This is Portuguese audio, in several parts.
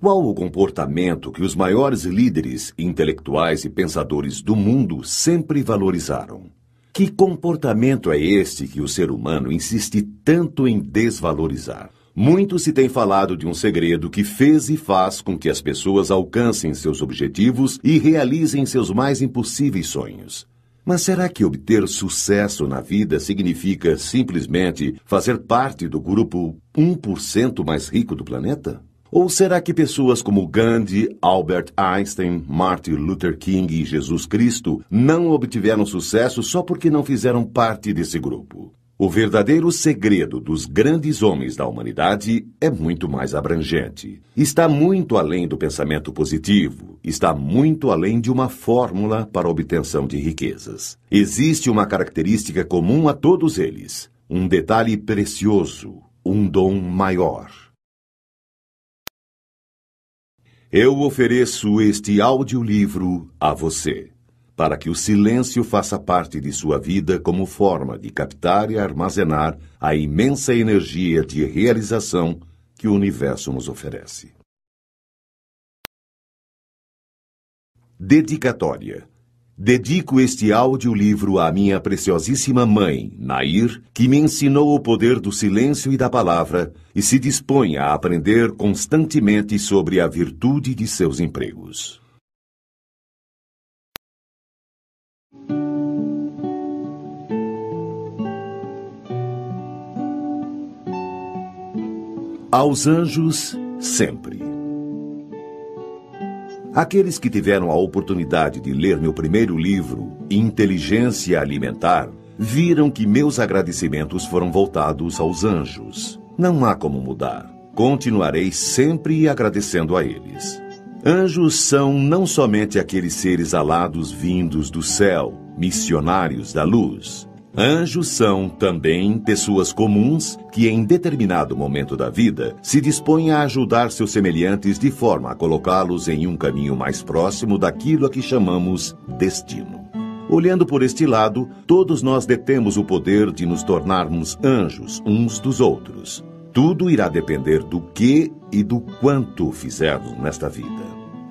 Qual o comportamento que os maiores líderes intelectuais e pensadores do mundo sempre valorizaram? Que comportamento é este que o ser humano insiste tanto em desvalorizar? Muito se tem falado de um segredo que fez e faz com que as pessoas alcancem seus objetivos e realizem seus mais impossíveis sonhos. Mas será que obter sucesso na vida significa simplesmente fazer parte do grupo 1% mais rico do planeta? Ou será que pessoas como Gandhi, Albert Einstein, Martin Luther King e Jesus Cristo não obtiveram sucesso só porque não fizeram parte desse grupo? O verdadeiro segredo dos grandes homens da humanidade é muito mais abrangente. Está muito além do pensamento positivo, está muito além de uma fórmula para a obtenção de riquezas. Existe uma característica comum a todos eles, um detalhe precioso, um dom maior. Eu ofereço este audiolivro a você, para que o silêncio faça parte de sua vida como forma de captar e armazenar a imensa energia de realização que o universo nos oferece. Dedicatória. Dedico este audiolivro à minha preciosíssima mãe, Nair, que me ensinou o poder do silêncio e da palavra e se dispõe a aprender constantemente sobre a virtude de seus empregos. Aos anjos, sempre. Aqueles que tiveram a oportunidade de ler meu primeiro livro, Inteligência Alimentar, viram que meus agradecimentos foram voltados aos anjos. Não há como mudar. Continuarei sempre agradecendo a eles. Anjos são não somente aqueles seres alados vindos do céu, missionários da luz. Anjos são, também, pessoas comuns que, em determinado momento da vida, se dispõem a ajudar seus semelhantes de forma a colocá-los em um caminho mais próximo daquilo a que chamamos destino. Olhando por este lado, todos nós detemos o poder de nos tornarmos anjos uns dos outros. Tudo irá depender do que e do quanto fizermos nesta vida.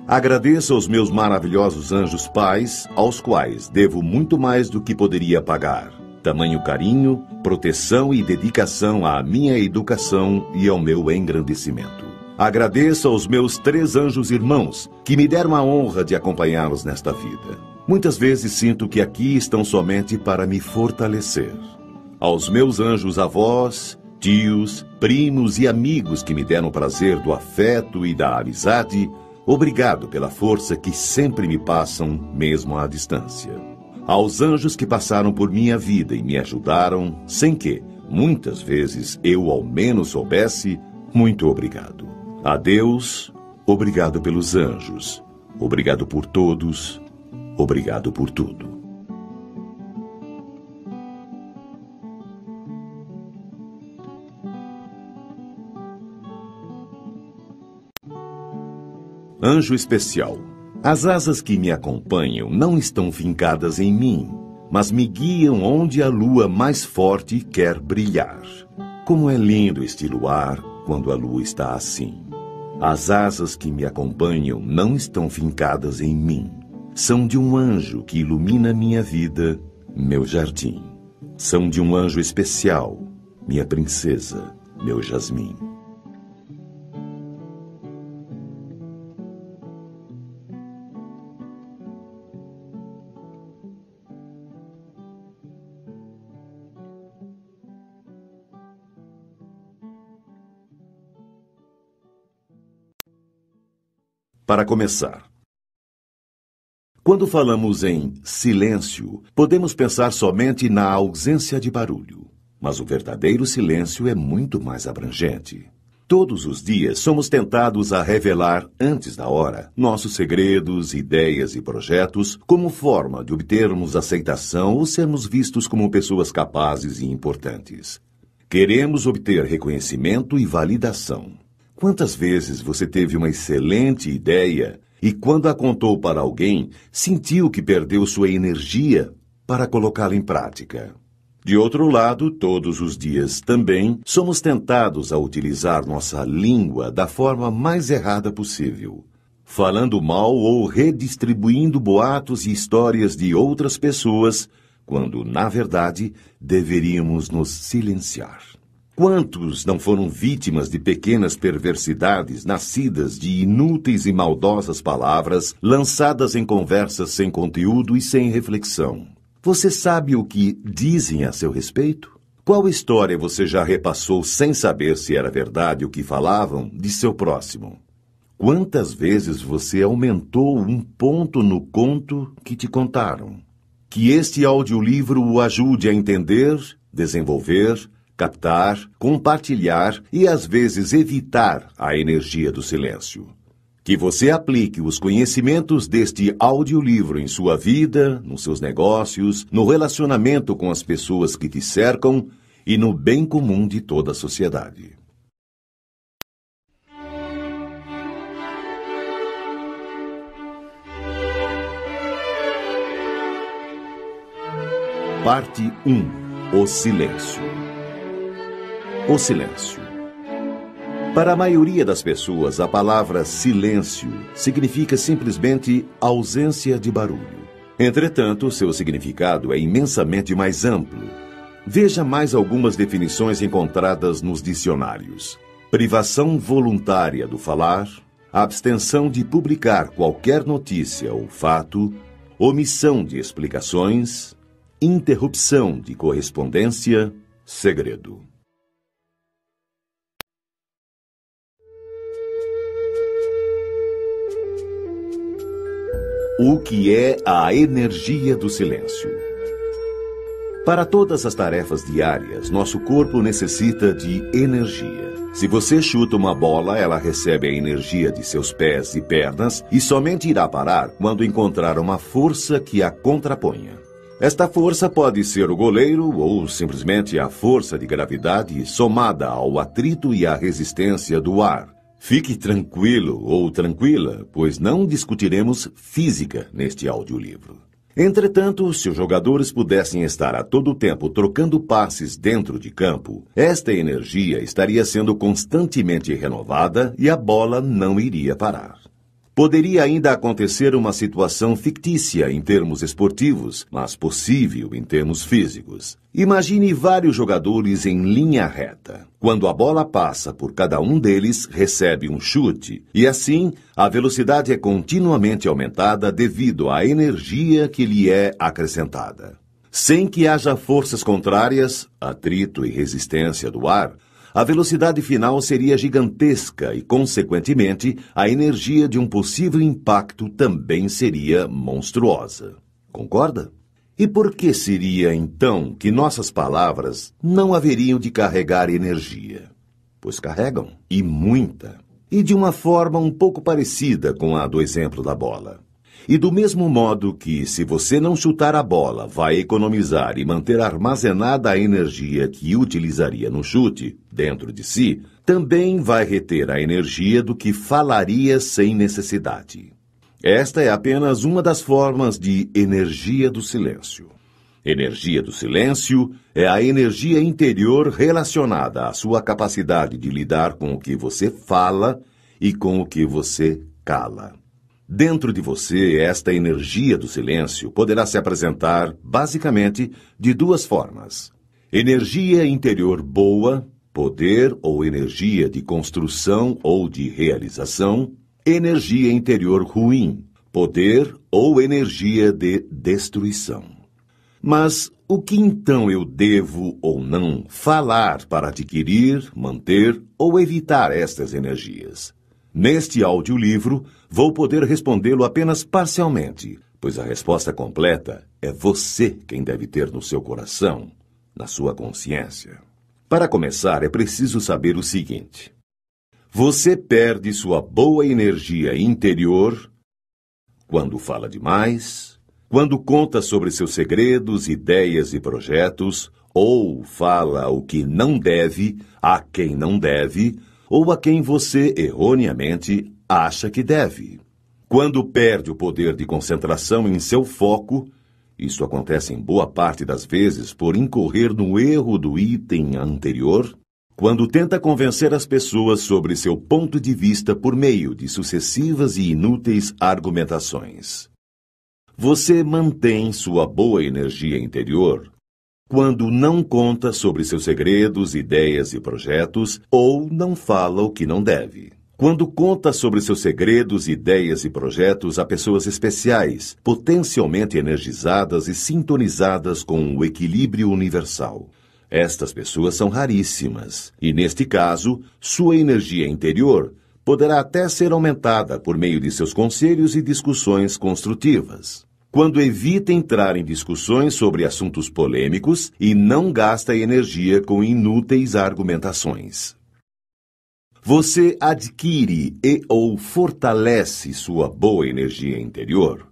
Agradeço aos meus maravilhosos anjos pais, aos quais devo muito mais do que poderia pagar. Tamanho carinho, proteção e dedicação à minha educação e ao meu engrandecimento. Agradeço aos meus 3 anjos irmãos, que me deram a honra de acompanhá-los nesta vida. Muitas vezes sinto que aqui estão somente para me fortalecer. Aos meus anjos avós, tios, primos e amigos que me deram o prazer do afeto e da amizade, obrigado pela força que sempre me passam, mesmo à distância. Aos anjos que passaram por minha vida e me ajudaram, sem que, muitas vezes, eu ao menos soubesse, muito obrigado. A Deus, obrigado pelos anjos. Obrigado por todos. Obrigado por tudo. Anjo especial. As asas que me acompanham não estão fincadas em mim, mas me guiam onde a lua mais forte quer brilhar. Como é lindo este luar quando a lua está assim. As asas que me acompanham não estão fincadas em mim. São de um anjo que ilumina minha vida, meu jardim. São de um anjo especial, minha princesa, meu jasmim. Para começar, quando falamos em silêncio, podemos pensar somente na ausência de barulho. Mas o verdadeiro silêncio é muito mais abrangente. Todos os dias somos tentados a revelar, antes da hora, nossos segredos, ideias e projetos como forma de obtermos aceitação ou sermos vistos como pessoas capazes e importantes. Queremos obter reconhecimento e validação. Quantas vezes você teve uma excelente ideia e, quando a contou para alguém, sentiu que perdeu sua energia para colocá-la em prática? De outro lado, todos os dias também somos tentados a utilizar nossa língua da forma mais errada possível, falando mal ou redistribuindo boatos e histórias de outras pessoas, quando, na verdade, deveríamos nos silenciar. Quantos não foram vítimas de pequenas perversidades nascidas de inúteis e maldosas palavras lançadas em conversas sem conteúdo e sem reflexão? Você sabe o que dizem a seu respeito? Qual história você já repassou sem saber se era verdade o que falavam de seu próximo? Quantas vezes você aumentou um ponto no conto que te contaram? Que este audiolivro o ajude a entender, desenvolver, captar, compartilhar e, às vezes, evitar a energia do silêncio. Que você aplique os conhecimentos deste audiolivro em sua vida, nos seus negócios, no relacionamento com as pessoas que te cercam e no bem comum de toda a sociedade. Parte 1. O silêncio. O silêncio. Para a maioria das pessoas, a palavra silêncio significa simplesmente ausência de barulho. Entretanto, seu significado é imensamente mais amplo. Veja mais algumas definições encontradas nos dicionários: privação voluntária do falar, abstenção de publicar qualquer notícia ou fato, omissão de explicações, interrupção de correspondência, segredo. O que é a energia do silêncio? Para todas as tarefas diárias, nosso corpo necessita de energia. Se você chuta uma bola, ela recebe a energia de seus pés e pernas e somente irá parar quando encontrar uma força que a contraponha. Esta força pode ser o goleiro ou simplesmente a força de gravidade somada ao atrito e à resistência do ar. Fique tranquilo ou tranquila, pois não discutiremos física neste audiolivro. Entretanto, se os jogadores pudessem estar a todo tempo trocando passes dentro de campo, esta energia estaria sendo constantemente renovada e a bola não iria parar. Poderia ainda acontecer uma situação fictícia em termos esportivos, mas possível em termos físicos. Imagine vários jogadores em linha reta. Quando a bola passa por cada um deles, recebe um chute, e assim a velocidade é continuamente aumentada devido à energia que lhe é acrescentada. Sem que haja forças contrárias, atrito e resistência do ar, a velocidade final seria gigantesca e, consequentemente, a energia de um possível impacto também seria monstruosa. Concorda? E por que seria, então, que nossas palavras não haveriam de carregar energia? Pois carregam, e muita. E de uma forma um pouco parecida com a do exemplo da bola. E do mesmo modo que, se você não chutar a bola, vai economizar e manter armazenada a energia que utilizaria no chute dentro de si, também vai reter a energia do que falaria sem necessidade. Esta é apenas uma das formas de energia do silêncio. Energia do silêncio é a energia interior relacionada à sua capacidade de lidar com o que você fala e com o que você cala. Dentro de você, esta energia do silêncio poderá se apresentar, basicamente, de duas formas. Energia interior boa, poder ou energia de construção ou de realização. Energia interior ruim, poder ou energia de destruição. Mas o que então eu devo ou não falar para adquirir, manter ou evitar estas energias? Neste audiolivro, vou poder respondê-lo apenas parcialmente, pois a resposta completa é você quem deve ter no seu coração, na sua consciência. Para começar, é preciso saber o seguinte: você perde sua boa energia interior quando fala demais, quando conta sobre seus segredos, ideias e projetos, ou fala o que não deve, a quem não deve, ou a quem você, erroneamente, acha que deve. Quando perde o poder de concentração em seu foco, Isso acontece em boa parte das vezes por incorrer no erro do item anterior, quando tenta convencer as pessoas sobre seu ponto de vista por meio de sucessivas e inúteis argumentações. Você mantém sua boa energia interior quando não conta sobre seus segredos, ideias e projetos ou não fala o que não deve. Quando conta sobre seus segredos, ideias e projetos a pessoas especiais, potencialmente energizadas e sintonizadas com o equilíbrio universal. Estas pessoas são raríssimas, e neste caso, sua energia interior poderá até ser aumentada por meio de seus conselhos e discussões construtivas. Quando evita entrar em discussões sobre assuntos polêmicos e não gasta energia com inúteis argumentações. Você adquire ou fortalece sua boa energia interior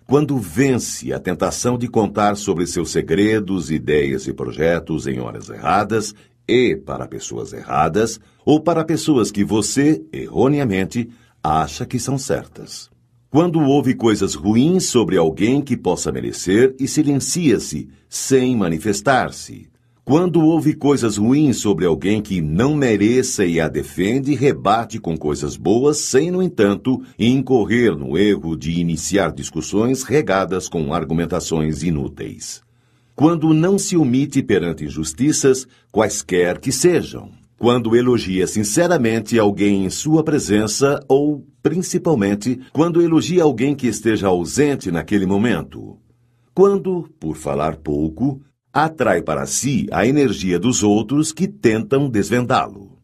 quando vence a tentação de contar sobre seus segredos, ideias e projetos em horas erradas e para pessoas erradas ou para pessoas que você, erroneamente, acha que são certas. Quando ouve coisas ruins sobre alguém que possa merecer e silencia-se sem manifestar-se. Quando ouve coisas ruins sobre alguém que não mereça e a defende e rebate com coisas boas, sem, no entanto, incorrer no erro de iniciar discussões regadas com argumentações inúteis. Quando não se omite perante injustiças, quaisquer que sejam. Quando elogia sinceramente alguém em sua presença ou, principalmente, quando elogia alguém que esteja ausente naquele momento. Quando, por falar pouco, atrai para si a energia dos outros que tentam desvendá-lo.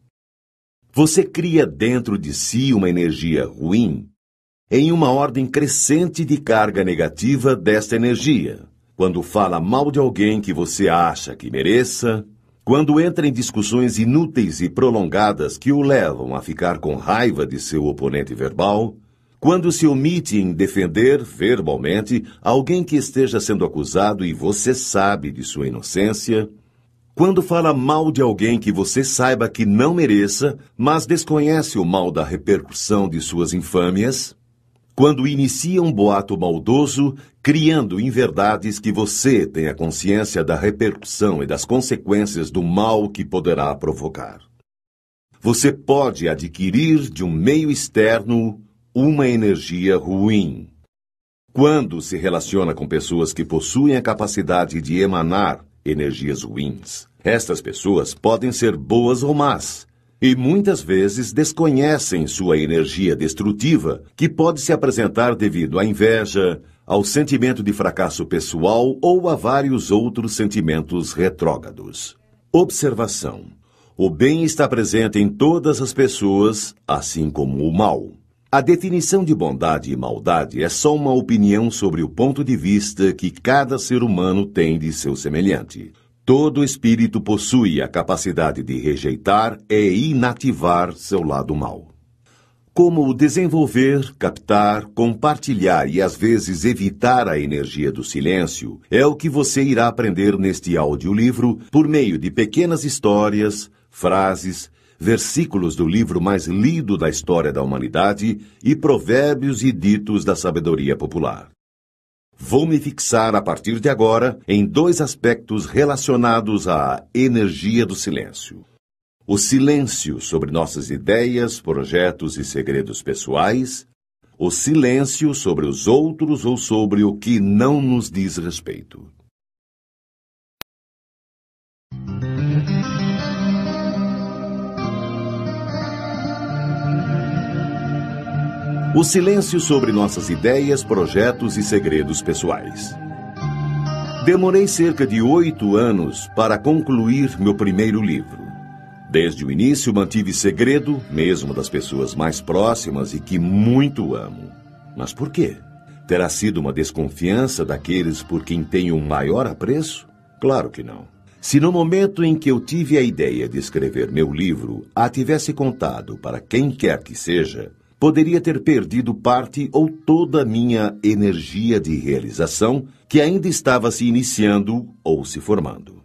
Você cria dentro de si uma energia ruim em uma ordem crescente de carga negativa desta energia. Quando fala mal de alguém que você acha que mereça, quando entra em discussões inúteis e prolongadas que o levam a ficar com raiva de seu oponente verbal, quando se omite em defender verbalmente alguém que esteja sendo acusado e você sabe de sua inocência, quando fala mal de alguém que você saiba que não mereça, mas desconhece o mal da repercussão de suas infâmias, quando inicia um boato maldoso, criando inverdades que você tenha consciência da repercussão e das consequências do mal que poderá provocar. Você pode adquirir de um meio externo uma energia ruim. Quando se relaciona com pessoas que possuem a capacidade de emanar energias ruins, estas pessoas podem ser boas ou más, e muitas vezes desconhecem sua energia destrutiva, que pode se apresentar devido à inveja, ao sentimento de fracasso pessoal ou a vários outros sentimentos retrógrados. Observação: o bem está presente em todas as pessoas, assim como o mal. A definição de bondade e maldade é só uma opinião sobre o ponto de vista que cada ser humano tem de seu semelhante. Todo espírito possui a capacidade de rejeitar e inativar seu lado mal. Como desenvolver, captar, compartilhar e às vezes evitar a energia do silêncio é o que você irá aprender neste audiolivro por meio de pequenas histórias, frases, versículos do livro mais lido da história da humanidade e provérbios e ditos da sabedoria popular. Vou me fixar a partir de agora em dois aspectos relacionados à energia do silêncio. O silêncio sobre nossas ideias, projetos e segredos pessoais, o silêncio sobre os outros ou sobre o que não nos diz respeito. O silêncio sobre nossas ideias, projetos e segredos pessoais. Demorei cerca de 8 anos para concluir meu primeiro livro. Desde o início mantive segredo, mesmo das pessoas mais próximas e que muito amo. Mas por quê? Terá sido uma desconfiança daqueles por quem tenho um maior apreço? Claro que não. Se no momento em que eu tive a ideia de escrever meu livro a tivesse contado para quem quer que seja, poderia ter perdido parte ou toda a minha energia de realização que ainda estava se iniciando ou se formando.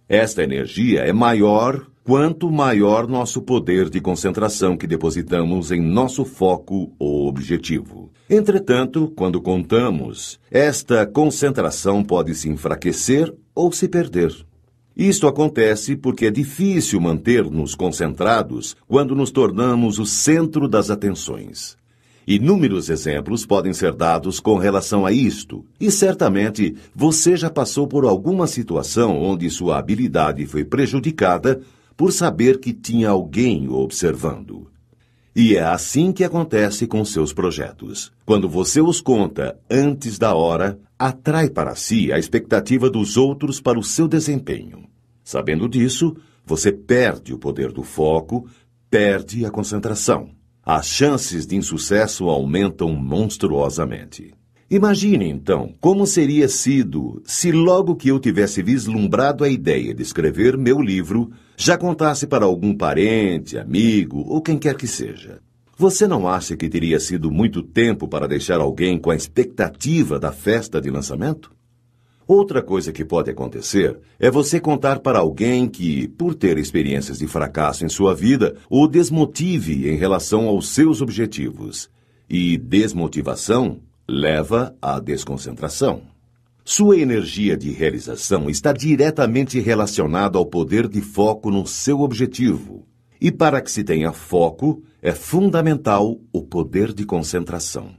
Esta energia é maior quanto maior nosso poder de concentração que depositamos em nosso foco ou objetivo. Entretanto, quando contamos, esta concentração pode se enfraquecer ou se perder. Isto acontece porque é difícil manter-nos concentrados quando nos tornamos o centro das atenções. Inúmeros exemplos podem ser dados com relação a isto, e certamente você já passou por alguma situação onde sua habilidade foi prejudicada por saber que tinha alguém o observando. E é assim que acontece com seus projetos. Quando você os conta antes da hora, atrai para si a expectativa dos outros para o seu desempenho. Sabendo disso, você perde o poder do foco, perde a concentração. As chances de insucesso aumentam monstruosamente. Imagine, então, como seria sido se logo que eu tivesse vislumbrado a ideia de escrever meu livro, já contasse para algum parente, amigo ou quem quer que seja. Você não acha que teria sido muito tempo para deixar alguém com a expectativa da festa de lançamento? Outra coisa que pode acontecer é você contar para alguém que, por ter experiências de fracasso em sua vida, o desmotive em relação aos seus objetivos. E desmotivação leva à desconcentração. Sua energia de realização está diretamente relacionada ao poder de foco no seu objetivo. E para que se tenha foco, é fundamental o poder de concentração.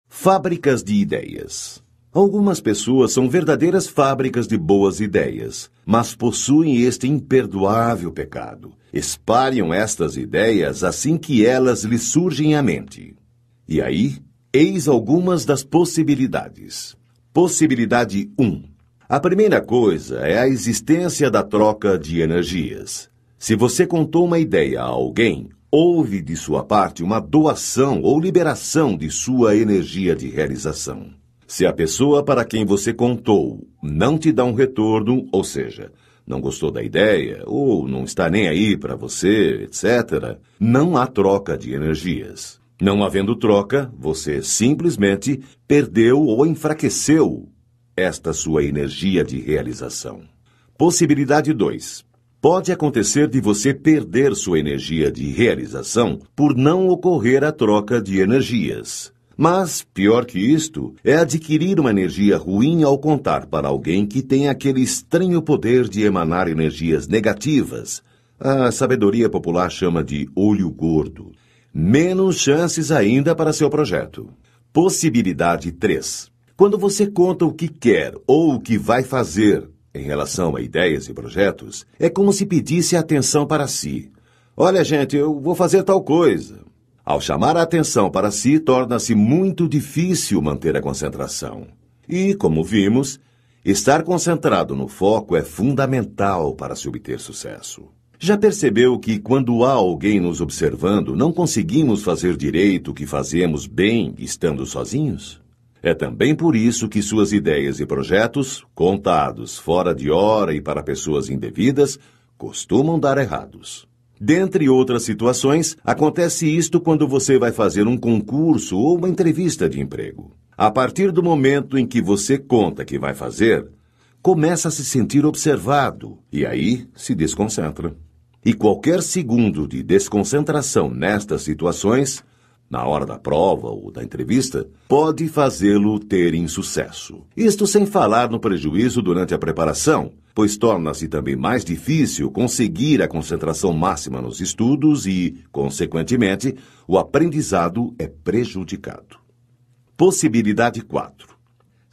Fábricas de ideias. Algumas pessoas são verdadeiras fábricas de boas ideias, mas possuem este imperdoável pecado. Espalham estas ideias assim que elas lhes surgem à mente. E aí, eis algumas das possibilidades. Possibilidade 1. A primeira coisa é a existência da troca de energias. Se você contou uma ideia a alguém, houve de sua parte uma doação ou liberação de sua energia de realização. Se a pessoa para quem você contou não te dá um retorno, ou seja, não gostou da ideia, ou não está nem aí para você, etc., não há troca de energias. Não havendo troca, você simplesmente perdeu ou enfraqueceu esta sua energia de realização. Possibilidade 2. Pode acontecer de você perder sua energia de realização por não ocorrer a troca de energias. Mas, pior que isto, é adquirir uma energia ruim ao contar para alguém que tem aquele estranho poder de emanar energias negativas. A sabedoria popular chama de olho gordo. Menos chances ainda para seu projeto. Possibilidade 3. Quando você conta o que quer ou o que vai fazer em relação a ideias e projetos, é como se pedisse atenção para si. Olha, gente, eu vou fazer tal coisa. Ao chamar a atenção para si, torna-se muito difícil manter a concentração. E, como vimos, estar concentrado no foco é fundamental para se obter sucesso. Já percebeu que, quando há alguém nos observando, não conseguimos fazer direito o que fazemos bem estando sozinhos? É também por isso que suas ideias e projetos, contados fora de hora e para pessoas indevidas, costumam dar errados. Dentre outras situações, acontece isto quando você vai fazer um concurso ou uma entrevista de emprego. A partir do momento em que você conta que vai fazer, começa a se sentir observado e aí se desconcentra. E qualquer segundo de desconcentração nestas situações, na hora da prova ou da entrevista, pode fazê-lo ter insucesso. Isto sem falar no prejuízo durante a preparação, pois torna-se também mais difícil conseguir a concentração máxima nos estudos e, consequentemente, o aprendizado é prejudicado. Possibilidade 4.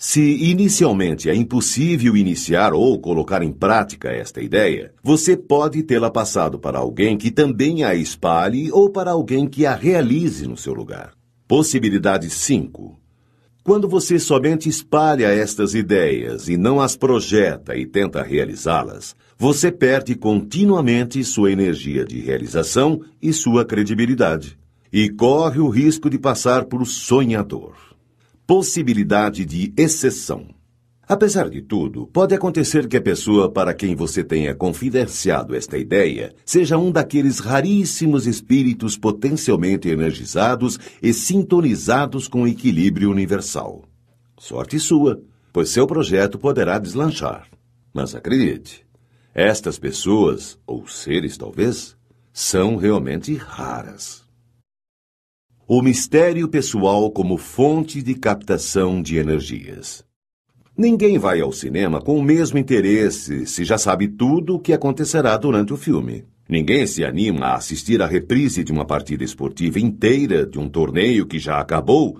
Se inicialmente é impossível iniciar ou colocar em prática esta ideia, você pode tê-la passado para alguém que também a espalhe ou para alguém que a realize no seu lugar. Possibilidade 5. Quando você somente espalha estas ideias e não as projeta e tenta realizá-las, você perde continuamente sua energia de realização e sua credibilidade. E corre o risco de passar por sonhador. Possibilidade de exceção. Apesar de tudo, pode acontecer que a pessoa para quem você tenha confidenciado esta ideia seja um daqueles raríssimos espíritos potencialmente energizados e sintonizados com o equilíbrio universal. Sorte sua, pois seu projeto poderá deslanchar. Mas acredite, Estas pessoas, ou seres talvez, são realmente raras. O mistério pessoal como fonte de captação de energias. Ninguém vai ao cinema com o mesmo interesse se já sabe tudo o que acontecerá durante o filme. Ninguém se anima a assistir à reprise de uma partida esportiva inteira de um torneio que já acabou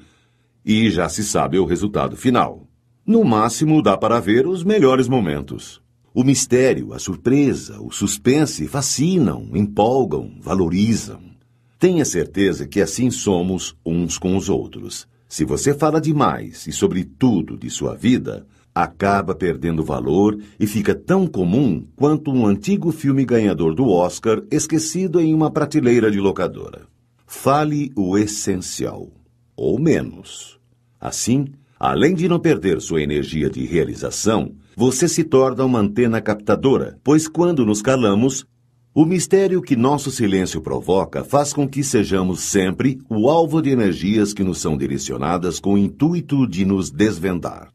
e já se sabe o resultado final. No máximo, dá para ver os melhores momentos. O mistério, a surpresa, o suspense fascinam, empolgam, valorizam. Tenha certeza que assim somos uns com os outros. Se você fala demais e sobre tudo de sua vida, acaba perdendo valor e fica tão comum quanto um antigo filme ganhador do Oscar esquecido em uma prateleira de locadora. Fale o essencial, ou menos. Assim, além de não perder sua energia de realização, você se torna uma antena captadora, pois quando nos calamos, o mistério que nosso silêncio provoca faz com que sejamos sempre o alvo de energias que nos são direcionadas com o intuito de nos desvendar.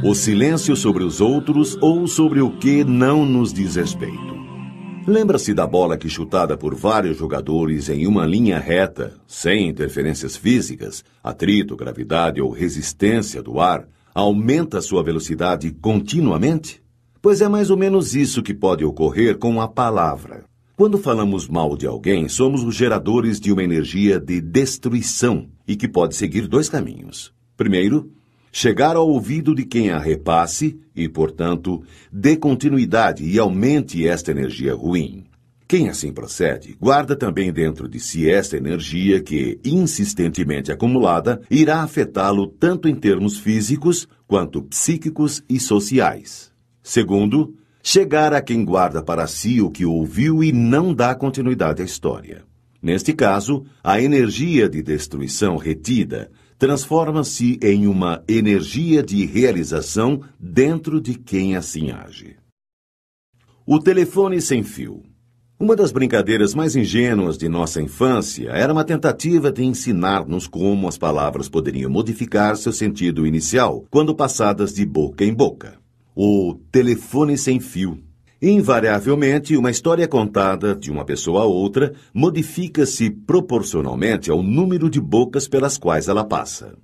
O silêncio sobre os outros ou sobre o que não nos diz respeito. Lembra-se da bola que, chutada por vários jogadores em uma linha reta, sem interferências físicas, atrito, gravidade ou resistência do ar, aumenta sua velocidade continuamente? Pois é mais ou menos isso que pode ocorrer com a palavra. Quando falamos mal de alguém, somos os geradores de uma energia de destruição e que pode seguir dois caminhos. Primeiro, chegar ao ouvido de quem a repasse e, portanto, dê continuidade e aumente esta energia ruim. Quem assim procede, guarda também dentro de si esta energia que, insistentemente acumulada, irá afetá-lo tanto em termos físicos quanto psíquicos e sociais. Segundo, chegar a quem guarda para si o que ouviu e não dá continuidade à história. Neste caso, a energia de destruição retida transforma-se em uma energia de realização dentro de quem assim age. O telefone sem fio. Uma das brincadeiras mais ingênuas de nossa infância era uma tentativa de ensinar-nos como as palavras poderiam modificar seu sentido inicial quando passadas de boca em boca. O telefone sem fio. Invariavelmente, uma história contada de uma pessoa a outra modifica-se proporcionalmente ao número de bocas pelas quais ela passa.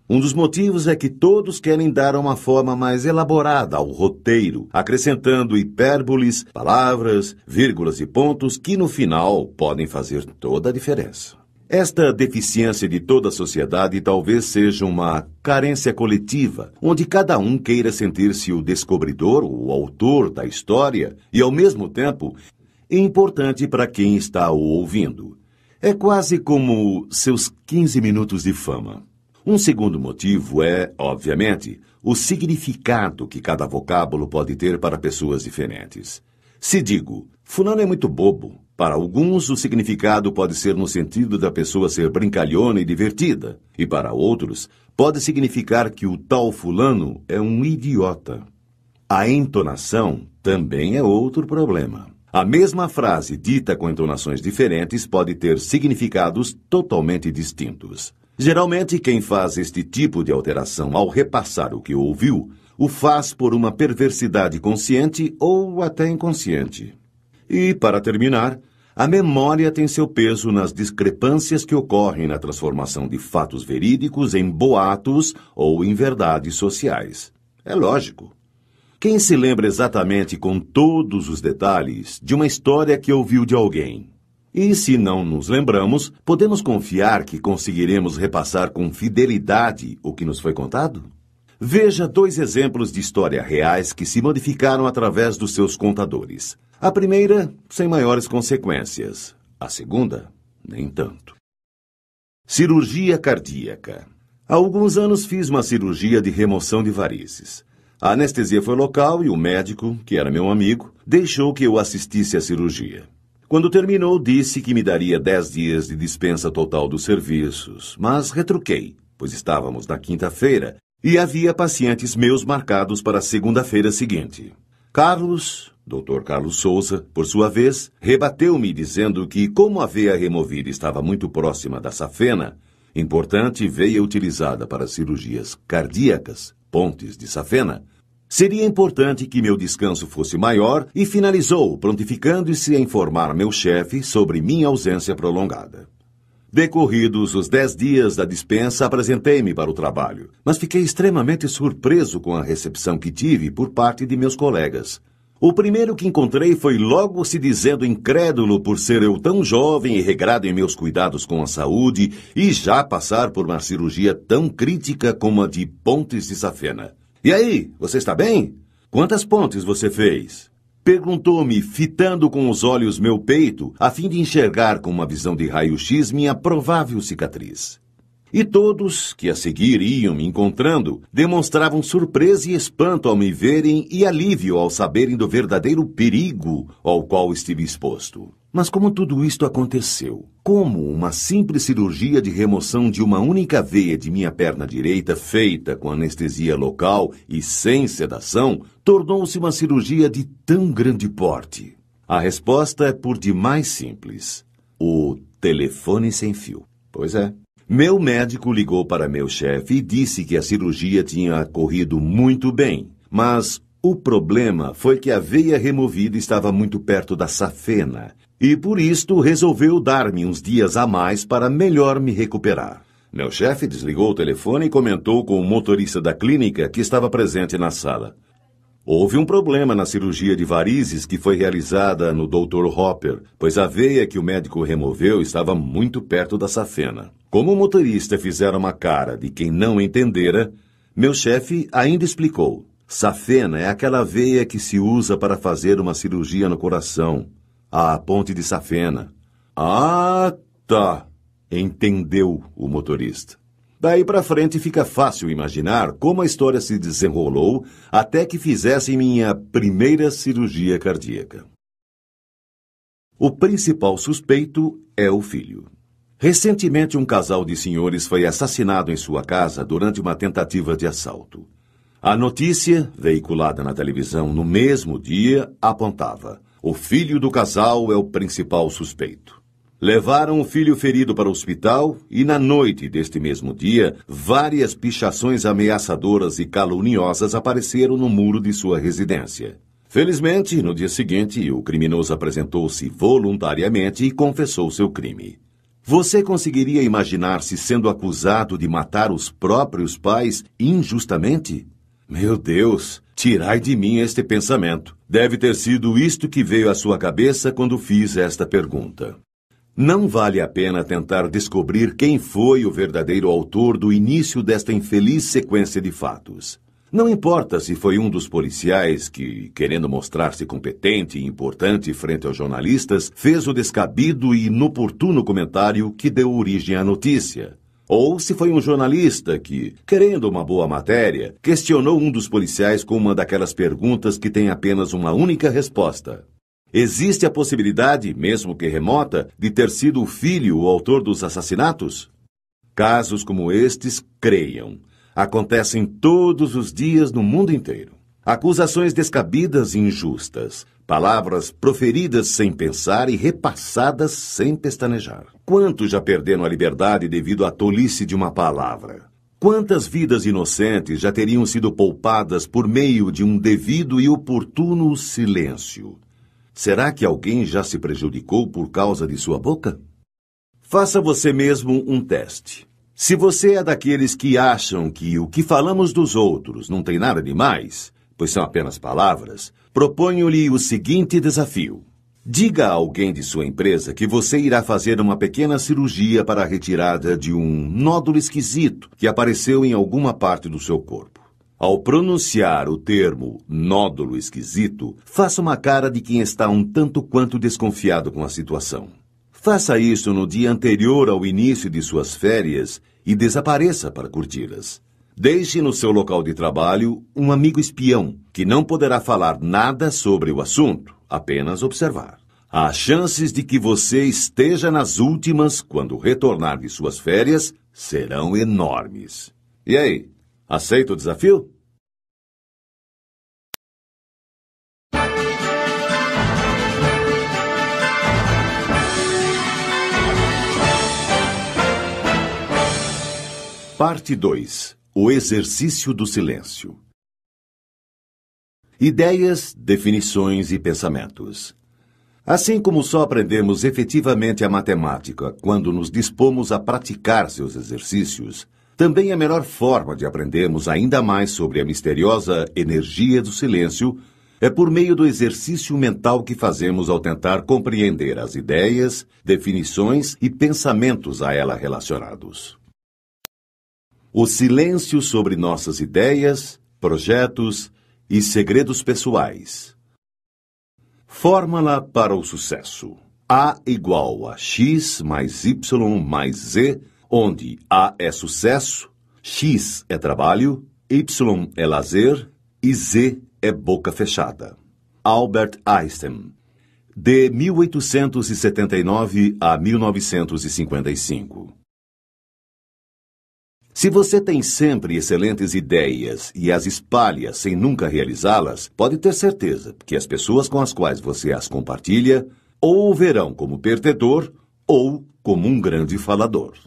Um dos motivos é que todos querem dar uma forma mais elaborada ao roteiro, acrescentando hipérboles, palavras, vírgulas e pontos que, no final, podem fazer toda a diferença. Esta deficiência de toda a sociedade talvez seja uma carência coletiva, onde cada um queira sentir-se o descobridor, o autor da história e, ao mesmo tempo, importante para quem está o ouvindo. É quase como seus 15 minutos de fama. Um segundo motivo é, obviamente, o significado que cada vocábulo pode ter para pessoas diferentes. Se digo, fulano é muito bobo, para alguns o significado pode ser no sentido da pessoa ser brincalhona e divertida, e para outros pode significar que o tal fulano é um idiota. A entonação também é outro problema. A mesma frase dita com entonações diferentes pode ter significados totalmente distintos. Geralmente, quem faz este tipo de alteração ao repassar o que ouviu, o faz por uma perversidade consciente ou até inconsciente. E, para terminar, a memória tem seu peso nas discrepâncias que ocorrem na transformação de fatos verídicos em boatos ou em verdades sociais. É lógico. Quem se lembra exatamente com todos os detalhes de uma história que ouviu de alguém? E se não nos lembramos, podemos confiar que conseguiremos repassar com fidelidade o que nos foi contado? Veja 2 exemplos de história reais que se modificaram através dos seus contadores. A primeira, sem maiores consequências. A segunda, nem tanto. Cirurgia cardíaca. Há alguns anos fiz uma cirurgia de remoção de varizes. A anestesia foi local e o médico, que era meu amigo, deixou que eu assistisse à cirurgia. Quando terminou, disse que me daria 10 dias de dispensa total dos serviços, mas retruquei, pois estávamos na quinta-feira e havia pacientes meus marcados para a segunda-feira seguinte. Dr. Carlos Souza, por sua vez, rebateu-me dizendo que, como a veia removida estava muito próxima da safena, importante veia utilizada para cirurgias cardíacas, pontes de safena, seria importante que meu descanso fosse maior e finalizou, prontificando-se a informar meu chefe sobre minha ausência prolongada. Decorridos os 10 dias da dispensa, apresentei-me para o trabalho, mas fiquei extremamente surpreso com a recepção que tive por parte de meus colegas. O primeiro que encontrei foi logo se dizendo incrédulo por ser eu tão jovem e regrado em meus cuidados com a saúde e já passar por uma cirurgia tão crítica como a de pontes de safena. E aí, você está bem? Quantas pontes você fez? Perguntou-me, fitando com os olhos meu peito, a fim de enxergar com uma visão de raio-x minha provável cicatriz. E todos, que a seguir iam me encontrando, demonstravam surpresa e espanto ao me verem e alívio ao saberem do verdadeiro perigo ao qual estive exposto. Mas como tudo isto aconteceu? Como uma simples cirurgia de remoção de uma única veia de minha perna direita, feita com anestesia local e sem sedação, tornou-se uma cirurgia de tão grande porte? A resposta é por demais simples. O telefone sem fio. Pois é. Meu médico ligou para meu chefe e disse que a cirurgia tinha corrido muito bem, mas o problema foi que a veia removida estava muito perto da safena e por isto resolveu dar-me uns dias a mais para melhor me recuperar. Meu chefe desligou o telefone e comentou com o motorista da clínica que estava presente na sala. Houve um problema na cirurgia de varizes que foi realizada no Dr. Hopper, pois a veia que o médico removeu estava muito perto da safena. Como o motorista fizera uma cara de quem não entendera, meu chefe ainda explicou. Safena é aquela veia que se usa para fazer uma cirurgia no coração, a ponte de safena. Ah, tá, entendeu o motorista. Daí para frente fica fácil imaginar como a história se desenrolou até que fizessem minha primeira cirurgia cardíaca. O principal suspeito é o filho. Recentemente, um casal de senhores foi assassinado em sua casa durante uma tentativa de assalto. A notícia, veiculada na televisão no mesmo dia, apontava: o filho do casal é o principal suspeito. Levaram o filho ferido para o hospital e, na noite deste mesmo dia, várias pichações ameaçadoras e caluniosas apareceram no muro de sua residência. Felizmente, no dia seguinte, o criminoso apresentou-se voluntariamente e confessou seu crime. Você conseguiria imaginar-se sendo acusado de matar os próprios pais injustamente? Meu Deus, tirai de mim este pensamento. Deve ter sido isto que veio à sua cabeça quando fiz esta pergunta. Não vale a pena tentar descobrir quem foi o verdadeiro autor do início desta infeliz sequência de fatos. Não importa se foi um dos policiais que, querendo mostrar-se competente e importante frente aos jornalistas, fez o descabido e inoportuno comentário que deu origem à notícia. Ou se foi um jornalista que, querendo uma boa matéria, questionou um dos policiais com uma daquelas perguntas que tem apenas uma única resposta. Existe a possibilidade, mesmo que remota, de ter sido o filho o autor dos assassinatos? Casos como estes, creiam, acontecem todos os dias no mundo inteiro. Acusações descabidas e injustas, palavras proferidas sem pensar e repassadas sem pestanejar. Quantos já perderam a liberdade devido à tolice de uma palavra? Quantas vidas inocentes já teriam sido poupadas por meio de um devido e oportuno silêncio? Será que alguém já se prejudicou por causa de sua boca? Faça você mesmo um teste. Se você é daqueles que acham que o que falamos dos outros não tem nada de mais, pois são apenas palavras, proponho-lhe o seguinte desafio. Diga a alguém de sua empresa que você irá fazer uma pequena cirurgia para a retirada de um nódulo esquisito que apareceu em alguma parte do seu corpo. Ao pronunciar o termo nódulo esquisito, faça uma cara de quem está um tanto quanto desconfiado com a situação. Faça isso no dia anterior ao início de suas férias e desapareça para curti-las. Deixe no seu local de trabalho um amigo espião que não poderá falar nada sobre o assunto, apenas observar. As chances de que você esteja nas últimas quando retornar de suas férias serão enormes. E aí? Aceita o desafio? Parte 2. O exercício do silêncio. Ideias, definições e pensamentos. Assim como só aprendemos efetivamente a matemática quando nos dispomos a praticar seus exercícios, também a melhor forma de aprendermos ainda mais sobre a misteriosa energia do silêncio é por meio do exercício mental que fazemos ao tentar compreender as ideias, definições e pensamentos a ela relacionados. O silêncio sobre nossas ideias, projetos e segredos pessoais. Fórmula para o sucesso. A igual a X mais Y mais Z, onde A é sucesso, X é trabalho, Y é lazer e Z é boca fechada. Albert Einstein, de 1879 a 1955. Se você tem sempre excelentes ideias e as espalha sem nunca realizá-las, pode ter certeza que as pessoas com as quais você as compartilha ou o verão como perdedor ou como um grande falador.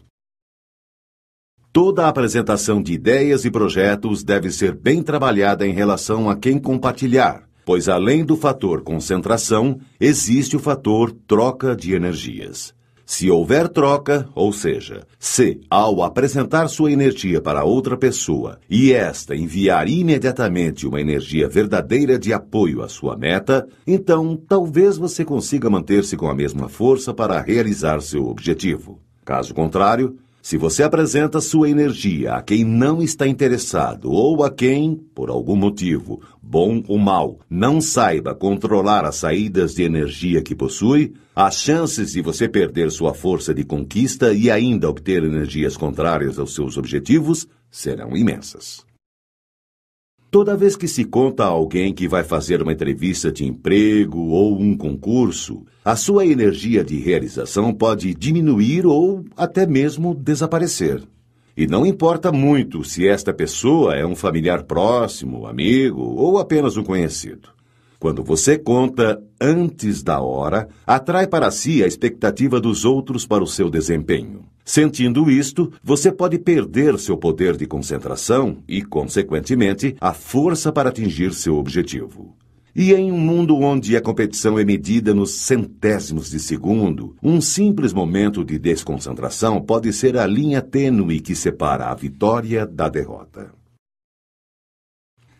Toda a apresentação de ideias e projetos deve ser bem trabalhada em relação a quem compartilhar, pois além do fator concentração, existe o fator troca de energias. Se houver troca, ou seja, se, ao apresentar sua energia para outra pessoa e esta enviar imediatamente uma energia verdadeira de apoio à sua meta, então talvez você consiga manter-se com a mesma força para realizar seu objetivo. Caso contrário, se você apresenta sua energia a quem não está interessado ou a quem, por algum motivo, bom ou mau, não saiba controlar as saídas de energia que possui, as chances de você perder sua força de conquista e ainda obter energias contrárias aos seus objetivos serão imensas. Toda vez que se conta a alguém que vai fazer uma entrevista de emprego ou um concurso, a sua energia de realização pode diminuir ou até mesmo desaparecer. E não importa muito se esta pessoa é um familiar próximo, amigo ou apenas um conhecido. Quando você conta antes da hora, atrai para si a expectativa dos outros para o seu desempenho. Sentindo isto, você pode perder seu poder de concentração e, consequentemente, a força para atingir seu objetivo. E em um mundo onde a competição é medida nos centésimos de segundo, um simples momento de desconcentração pode ser a linha tênue que separa a vitória da derrota.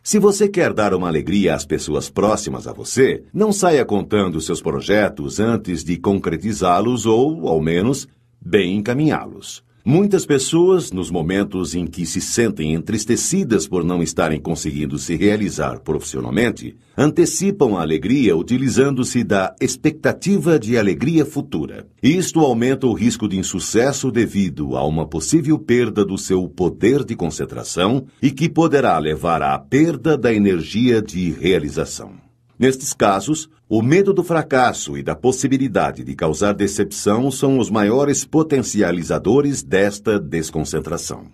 Se você quer dar uma alegria às pessoas próximas a você, não saia contando seus projetos antes de concretizá-los ou, ao menos, bem encaminhá-los. Muitas pessoas, nos momentos em que se sentem entristecidas por não estarem conseguindo se realizar profissionalmente, antecipam a alegria utilizando-se da expectativa de alegria futura. Isto aumenta o risco de insucesso devido a uma possível perda do seu poder de concentração e que poderá levar à perda da energia de realização. Nestes casos, o medo do fracasso e da possibilidade de causar decepção são os maiores potencializadores desta desconcentração.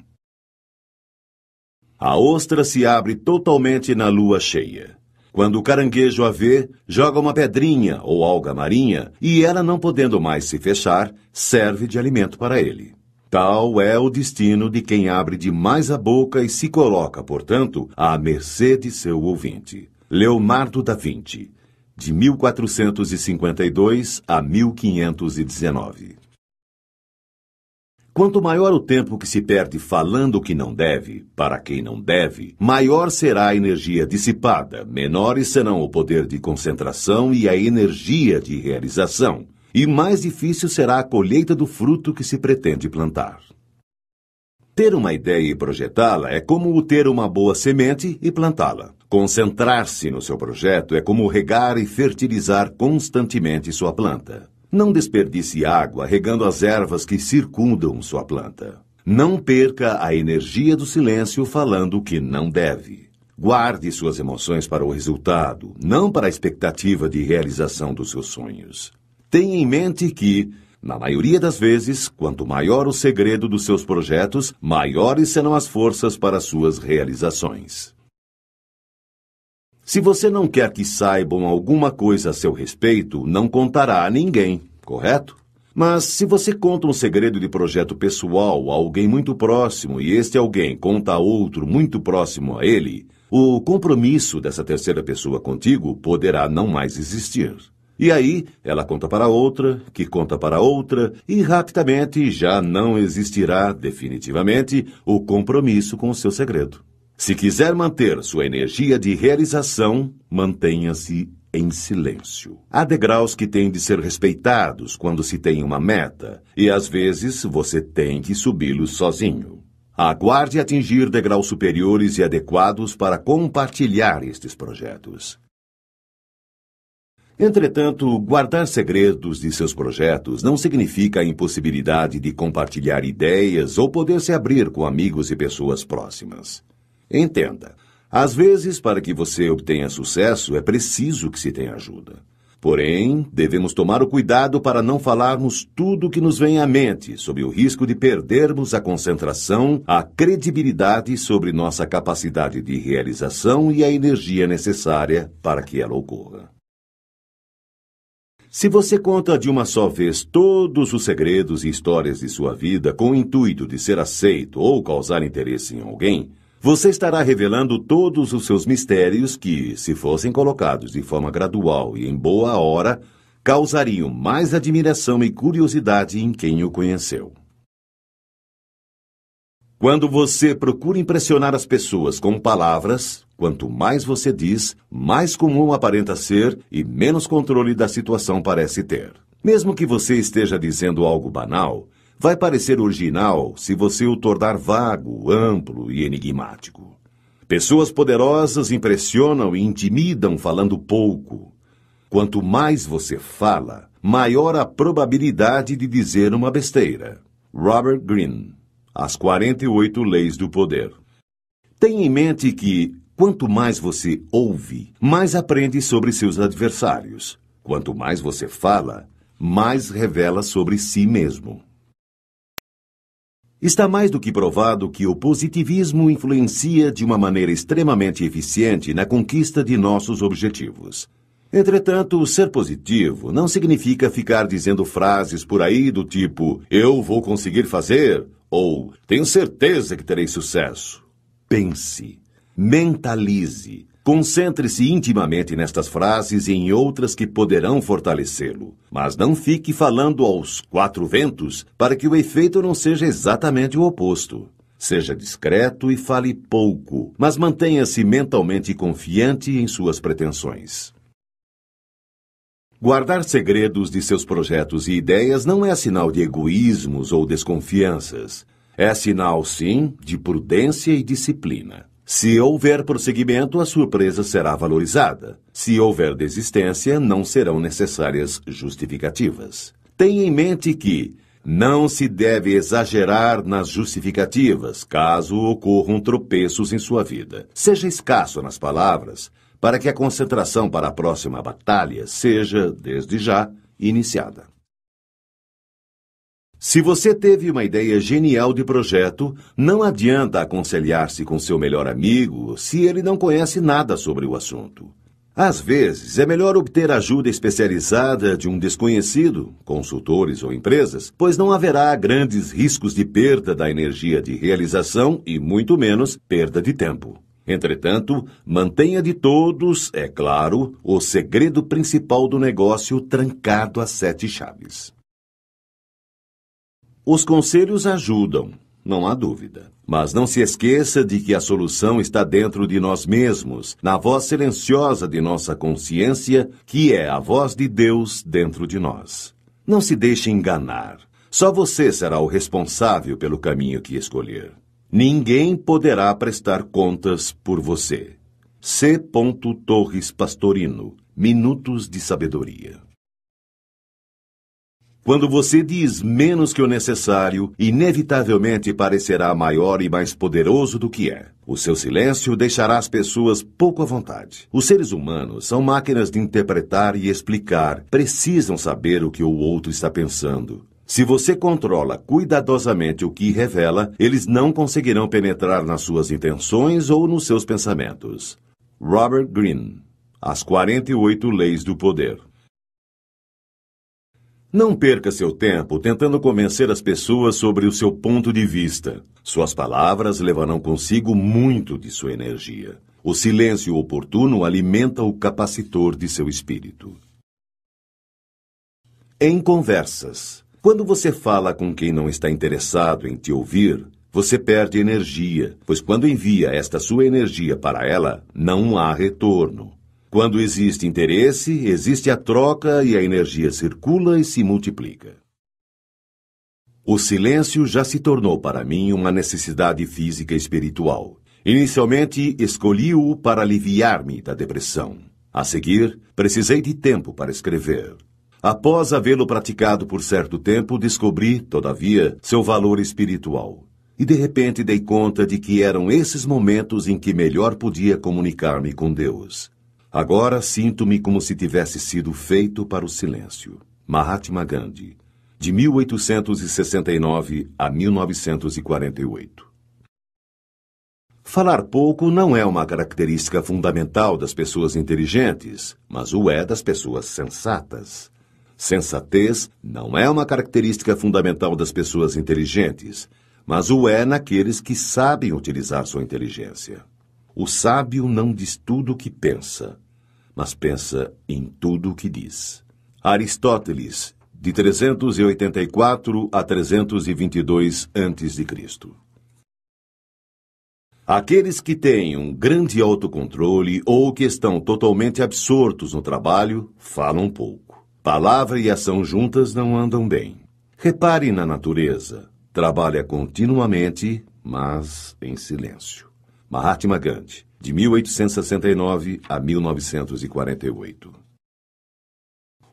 A ostra se abre totalmente na lua cheia. Quando o caranguejo a vê, joga uma pedrinha ou alga marinha e ela, não podendo mais se fechar, serve de alimento para ele. Tal é o destino de quem abre demais a boca e se coloca, portanto, à mercê de seu ouvinte. Leonardo da Vinci, de 1452 a 1519. Quanto maior o tempo que se perde falando o que não deve, para quem não deve, maior será a energia dissipada, menores serão o poder de concentração e a energia de realização, e mais difícil será a colheita do fruto que se pretende plantar. Ter uma ideia e projetá-la é como ter uma boa semente e plantá-la. Concentrar-se no seu projeto é como regar e fertilizar constantemente sua planta. Não desperdice água regando as ervas que circundam sua planta. Não perca a energia do silêncio falando o que não deve. Guarde suas emoções para o resultado, não para a expectativa de realização dos seus sonhos. Tenha em mente que, na maioria das vezes, quanto maior o segredo dos seus projetos, maiores serão as forças para suas realizações. Se você não quer que saibam alguma coisa a seu respeito, não contará a ninguém, correto? Mas se você conta um segredo de projeto pessoal a alguém muito próximo e este alguém conta a outro muito próximo a ele, o compromisso dessa terceira pessoa contigo poderá não mais existir. E aí, ela conta para outra, que conta para outra, e rapidamente já não existirá definitivamente o compromisso com o seu segredo. Se quiser manter sua energia de realização, mantenha-se em silêncio. Há degraus que têm de ser respeitados quando se tem uma meta, e às vezes você tem que subi-los sozinho. Aguarde atingir degraus superiores e adequados para compartilhar estes projetos. Entretanto, guardar segredos de seus projetos não significa a impossibilidade de compartilhar ideias ou poder se abrir com amigos e pessoas próximas. Entenda, às vezes, para que você obtenha sucesso, é preciso que se tenha ajuda. Porém, devemos tomar o cuidado para não falarmos tudo o que nos vem à mente, sob o risco de perdermos a concentração, a credibilidade sobre nossa capacidade de realização e a energia necessária para que ela ocorra. Se você conta de uma só vez todos os segredos e histórias de sua vida com o intuito de ser aceito ou causar interesse em alguém, você estará revelando todos os seus mistérios que, se fossem colocados de forma gradual e em boa hora, causariam mais admiração e curiosidade em quem o conheceu. Quando você procura impressionar as pessoas com palavras, quanto mais você diz, mais comum aparenta ser e menos controle da situação parece ter. Mesmo que você esteja dizendo algo banal, vai parecer original se você o tornar vago, amplo e enigmático. Pessoas poderosas impressionam e intimidam falando pouco. Quanto mais você fala, maior a probabilidade de dizer uma besteira. Robert Greene, As 48 Leis do Poder. Tenha em mente que, quanto mais você ouve, mais aprende sobre seus adversários. Quanto mais você fala, mais revela sobre si mesmo. Está mais do que provado que o positivismo influencia de uma maneira extremamente eficiente na conquista de nossos objetivos. Entretanto, ser positivo não significa ficar dizendo frases por aí do tipo "eu vou conseguir fazer" ou "tenho certeza que terei sucesso". Pense, mentalize, concentre-se intimamente nestas frases e em outras que poderão fortalecê-lo. Mas não fique falando aos 4 ventos para que o efeito não seja exatamente o oposto. Seja discreto e fale pouco, mas mantenha-se mentalmente confiante em suas pretensões. Guardar segredos de seus projetos e ideias não é sinal de egoísmos ou desconfianças. É sinal, sim, de prudência e disciplina. Se houver prosseguimento, a surpresa será valorizada. Se houver desistência, não serão necessárias justificativas. Tenha em mente que não se deve exagerar nas justificativas, caso ocorram tropeços em sua vida. Seja escasso nas palavras, para que a concentração para a próxima batalha seja, desde já, iniciada. Se você teve uma ideia genial de projeto, não adianta aconselhar-se com seu melhor amigo se ele não conhece nada sobre o assunto. Às vezes, é melhor obter ajuda especializada de um desconhecido, consultores ou empresas, pois não haverá grandes riscos de perda da energia de realização e, muito menos, perda de tempo. Entretanto, mantenha de todos, é claro, o segredo principal do negócio trancado a 7 chaves. Os conselhos ajudam, não há dúvida. Mas não se esqueça de que a solução está dentro de nós mesmos, na voz silenciosa de nossa consciência, que é a voz de Deus dentro de nós. Não se deixe enganar. Só você será o responsável pelo caminho que escolher. Ninguém poderá prestar contas por você. C. Torres Pastorino, Minutos de Sabedoria. Quando você diz menos que o necessário, inevitavelmente parecerá maior e mais poderoso do que é. O seu silêncio deixará as pessoas pouco à vontade. Os seres humanos são máquinas de interpretar e explicar, precisam saber o que o outro está pensando. Se você controla cuidadosamente o que revela, eles não conseguirão penetrar nas suas intenções ou nos seus pensamentos. Robert Greene, As 48 Leis do Poder. Não perca seu tempo tentando convencer as pessoas sobre o seu ponto de vista. Suas palavras levarão consigo muito de sua energia. O silêncio oportuno alimenta o capacitor de seu espírito. Em conversas. Quando você fala com quem não está interessado em te ouvir, você perde energia, pois quando envia esta sua energia para ela, não há retorno. Quando existe interesse, existe a troca e a energia circula e se multiplica. O silêncio já se tornou para mim uma necessidade física e espiritual. Inicialmente, escolhi-o para aliviar-me da depressão. A seguir, precisei de tempo para escrever. Após havê-lo praticado por certo tempo, descobri, todavia, seu valor espiritual. E de repente dei conta de que eram esses momentos em que melhor podia comunicar-me com Deus. Agora sinto-me como se tivesse sido feito para o silêncio. Mahatma Gandhi, de 1869 a 1948. Falar pouco não é uma característica fundamental das pessoas inteligentes, mas o é das pessoas sensatas. Sensatez não é uma característica fundamental das pessoas inteligentes, mas o é naqueles que sabem utilizar sua inteligência. O sábio não diz tudo o que pensa, mas pensa em tudo o que diz. Aristóteles, de 384 a 322 a.C. Aqueles que têm um grande autocontrole ou que estão totalmente absortos no trabalho, falam pouco. Palavra e ação juntas não andam bem. Repare na natureza. Trabalha continuamente, mas em silêncio. Mahatma Gandhi, de 1869 a 1948.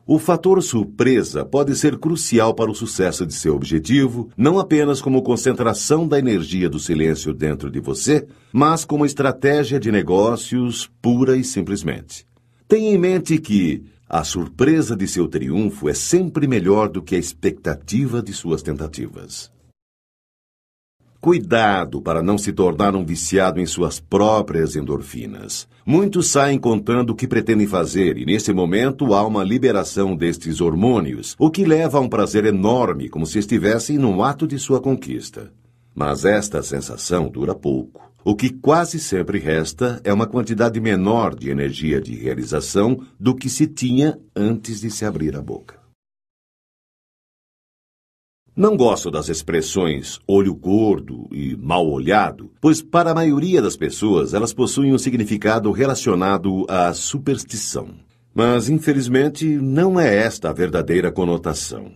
O fator surpresa pode ser crucial para o sucesso de seu objetivo, não apenas como concentração da energia do silêncio dentro de você, mas como estratégia de negócios pura e simplesmente. Tenha em mente que a surpresa de seu triunfo é sempre melhor do que a expectativa de suas tentativas. Cuidado para não se tornar um viciado em suas próprias endorfinas. Muitos saem contando o que pretendem fazer e, nesse momento, há uma liberação destes hormônios, o que leva a um prazer enorme, como se estivessem no ato de sua conquista. Mas esta sensação dura pouco. O que quase sempre resta é uma quantidade menor de energia de realização do que se tinha antes de se abrir a boca. Não gosto das expressões olho gordo e mal olhado, pois para a maioria das pessoas elas possuem um significado relacionado à superstição. Mas, infelizmente, não é esta a verdadeira conotação.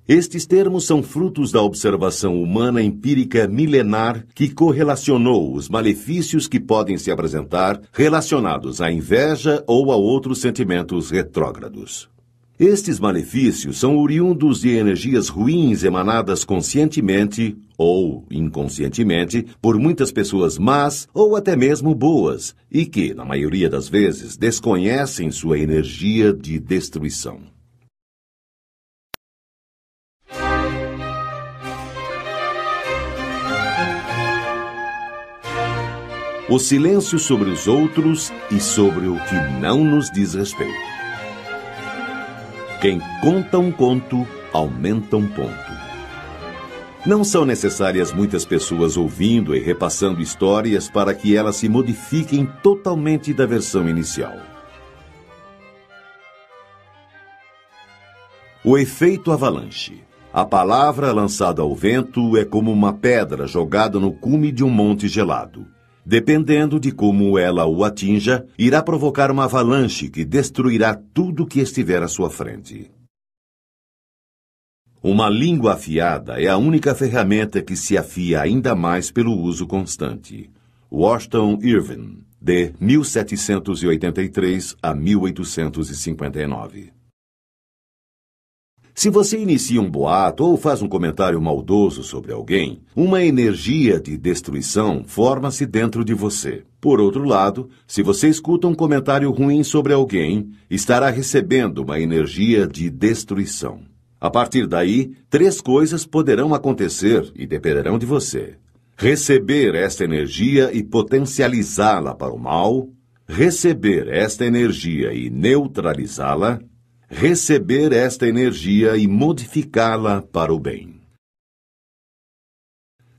Estes termos são frutos da observação humana empírica milenar que correlacionou os malefícios que podem se apresentar relacionados à inveja ou a outros sentimentos retrógrados. Estes malefícios são oriundos de energias ruins emanadas conscientemente ou inconscientemente por muitas pessoas más ou até mesmo boas e que, na maioria das vezes, desconhecem sua energia de destruição. O silêncio sobre os outros e sobre o que não nos diz respeito. Quem conta um conto, aumenta um ponto. Não são necessárias muitas pessoas ouvindo e repassando histórias para que elas se modifiquem totalmente da versão inicial. O efeito avalanche. A palavra lançada ao vento é como uma pedra jogada no cume de um monte gelado. Dependendo de como ela o atinja, irá provocar uma avalanche que destruirá tudo que estiver à sua frente. Uma língua afiada é a única ferramenta que se afia ainda mais pelo uso constante. Washington Irving, de 1783 a 1859. Se você inicia um boato ou faz um comentário maldoso sobre alguém, uma energia de destruição forma-se dentro de você. Por outro lado, se você escuta um comentário ruim sobre alguém, estará recebendo uma energia de destruição. A partir daí, 3 coisas poderão acontecer e dependerão de você: receber esta energia e potencializá-la para o mal, receber esta energia e neutralizá-la, receber esta energia e modificá-la para o bem.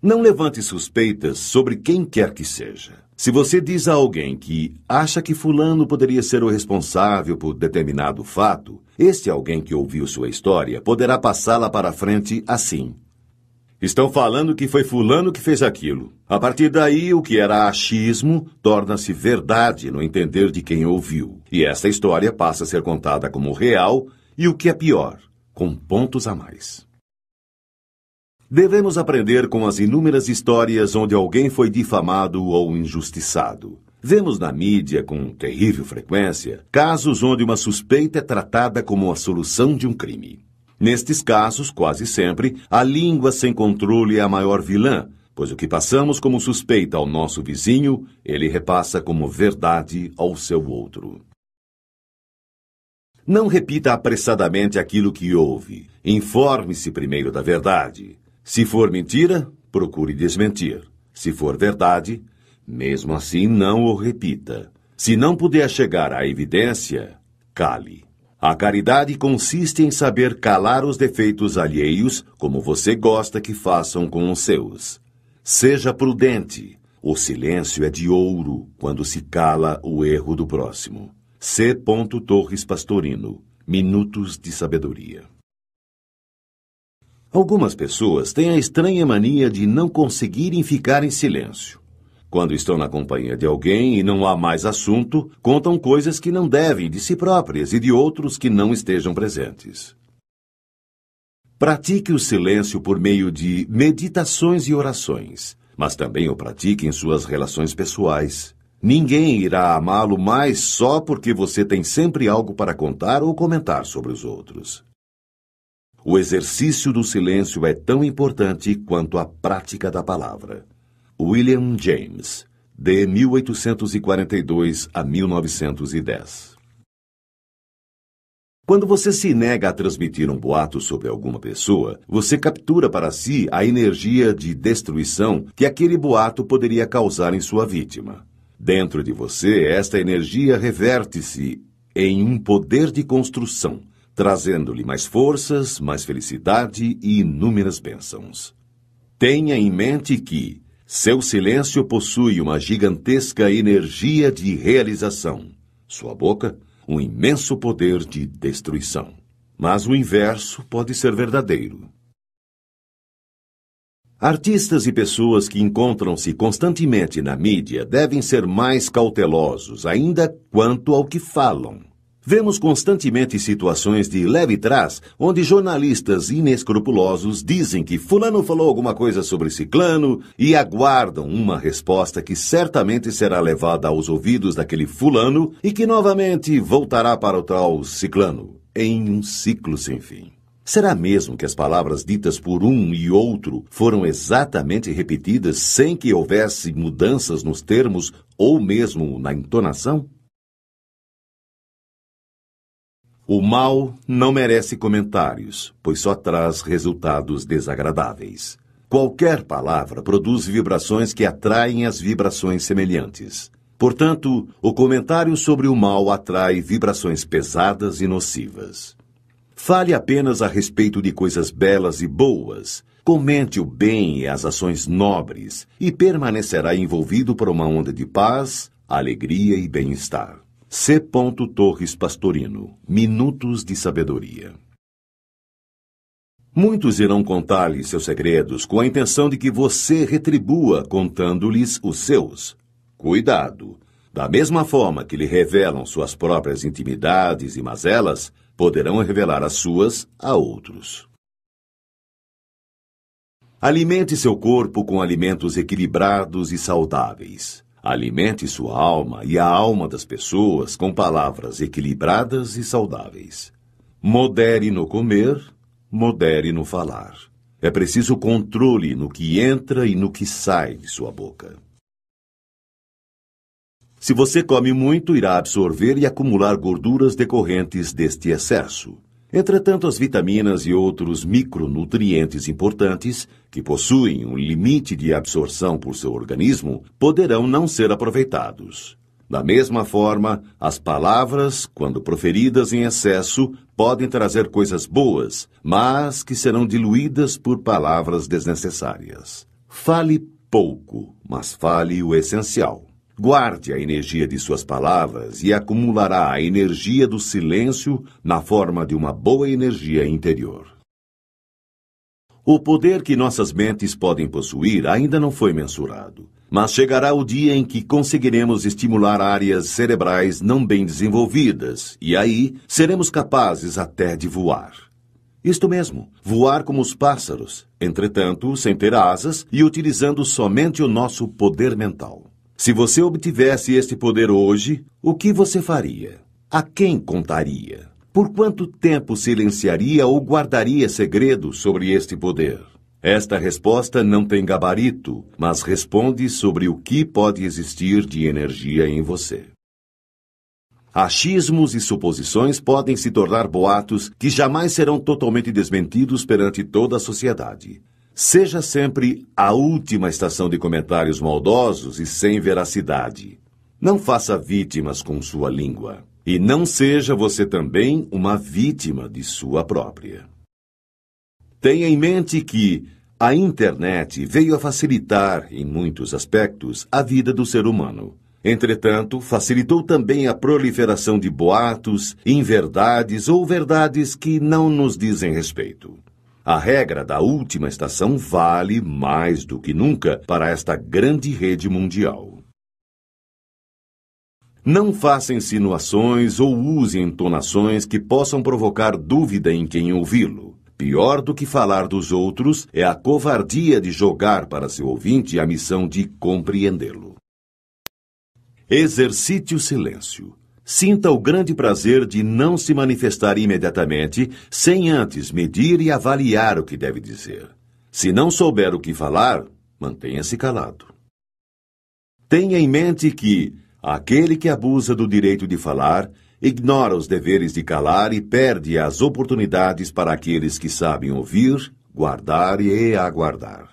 Não levante suspeitas sobre quem quer que seja. Se você diz a alguém que acha que fulano poderia ser o responsável por determinado fato, este alguém que ouviu sua história poderá passá-la para frente assim. Estão falando que foi fulano que fez aquilo. A partir daí, o que era achismo torna-se verdade no entender de quem ouviu. E esta história passa a ser contada como real e, o que é pior, com pontos a mais. Devemos aprender com as inúmeras histórias onde alguém foi difamado ou injustiçado. Vemos na mídia, com terrível frequência, casos onde uma suspeita é tratada como a solução de um crime. Nestes casos, quase sempre, a língua sem controle é a maior vilã, pois o que passamos como suspeita ao nosso vizinho, ele repassa como verdade ao seu outro. Não repita apressadamente aquilo que ouve. Informe-se primeiro da verdade. Se for mentira, procure desmentir. Se for verdade, mesmo assim não o repita. Se não puder chegar à evidência, cale. A caridade consiste em saber calar os defeitos alheios, como você gosta que façam com os seus. Seja prudente. O silêncio é de ouro quando se cala o erro do próximo. C. Torres Pastorino. Minutos de Sabedoria. Algumas pessoas têm a estranha mania de não conseguirem ficar em silêncio. Quando estão na companhia de alguém e não há mais assunto, contam coisas que não devem de si próprias e de outros que não estejam presentes. Pratique o silêncio por meio de meditações e orações, mas também o pratique em suas relações pessoais. Ninguém irá amá-lo mais só porque você tem sempre algo para contar ou comentar sobre os outros. O exercício do silêncio é tão importante quanto a prática da palavra. William James, de 1842 a 1910. Quando você se nega a transmitir um boato sobre alguma pessoa, você captura para si a energia de destruição que aquele boato poderia causar em sua vítima. Dentro de você, esta energia reverte-se em um poder de construção, trazendo-lhe mais forças, mais felicidade e inúmeras bênçãos. Tenha em mente que seu silêncio possui uma gigantesca energia de realização. Sua boca, um imenso poder de destruição. Mas o inverso pode ser verdadeiro. Artistas e pessoas que encontram-se constantemente na mídia devem ser mais cautelosos ainda quanto ao que falam. Vemos constantemente situações de leve trás, onde jornalistas inescrupulosos dizem que fulano falou alguma coisa sobre ciclano e aguardam uma resposta que certamente será levada aos ouvidos daquele fulano e que novamente voltará para o tal ciclano, em um ciclo sem fim. Será mesmo que as palavras ditas por um e outro foram exatamente repetidas sem que houvesse mudanças nos termos ou mesmo na entonação? O mal não merece comentários, pois só traz resultados desagradáveis. Qualquer palavra produz vibrações que atraem as vibrações semelhantes. Portanto, o comentário sobre o mal atrai vibrações pesadas e nocivas. Fale apenas a respeito de coisas belas e boas. Comente o bem e as ações nobres e permanecerá envolvido por uma onda de paz, alegria e bem-estar. C. Torres Pastorino. Minutos de Sabedoria. Muitos irão contar-lhe seus segredos com a intenção de que você retribua contando-lhes os seus. Cuidado! Da mesma forma que lhe revelam suas próprias intimidades e mazelas, poderão revelar as suas a outros. Alimente seu corpo com alimentos equilibrados e saudáveis. Alimente sua alma e a alma das pessoas com palavras equilibradas e saudáveis. Modere no comer, modere no falar. É preciso controle no que entra e no que sai de sua boca. Se você come muito, irá absorver e acumular gorduras decorrentes deste excesso. Entretanto, as vitaminas e outros micronutrientes importantes, que possuem um limite de absorção por seu organismo, poderão não ser aproveitados. Da mesma forma, as palavras, quando proferidas em excesso, podem trazer coisas boas, mas que serão diluídas por palavras desnecessárias. Fale pouco, mas fale o essencial. Guarde a energia de suas palavras e acumulará a energia do silêncio na forma de uma boa energia interior. O poder que nossas mentes podem possuir ainda não foi mensurado, mas chegará o dia em que conseguiremos estimular áreas cerebrais não bem desenvolvidas, e aí seremos capazes até de voar. Isto mesmo, voar como os pássaros, entretanto, sem ter asas e utilizando somente o nosso poder mental. Se você obtivesse este poder hoje, o que você faria? A quem contaria? Por quanto tempo silenciaria ou guardaria segredo sobre este poder? Esta resposta não tem gabarito, mas responde sobre o que pode existir de energia em você. Achismos e suposições podem se tornar boatos que jamais serão totalmente desmentidos perante toda a sociedade. Seja sempre a última estação de comentários maldosos e sem veracidade. Não faça vítimas com sua língua. E não seja você também uma vítima de sua própria. Tenha em mente que a internet veio a facilitar, em muitos aspectos, a vida do ser humano. Entretanto, facilitou também a proliferação de boatos, inverdades ou verdades que não nos dizem respeito. A regra da última estação vale mais do que nunca para esta grande rede mundial. Não faça insinuações ou use entonações que possam provocar dúvida em quem ouvi-lo. Pior do que falar dos outros é a covardia de jogar para seu ouvinte a missão de compreendê-lo. Exercite o silêncio. Sinta o grande prazer de não se manifestar imediatamente, sem antes medir e avaliar o que deve dizer. Se não souber o que falar, mantenha-se calado. Tenha em mente que aquele que abusa do direito de falar, ignora os deveres de calar e perde as oportunidades para aqueles que sabem ouvir, guardar e aguardar.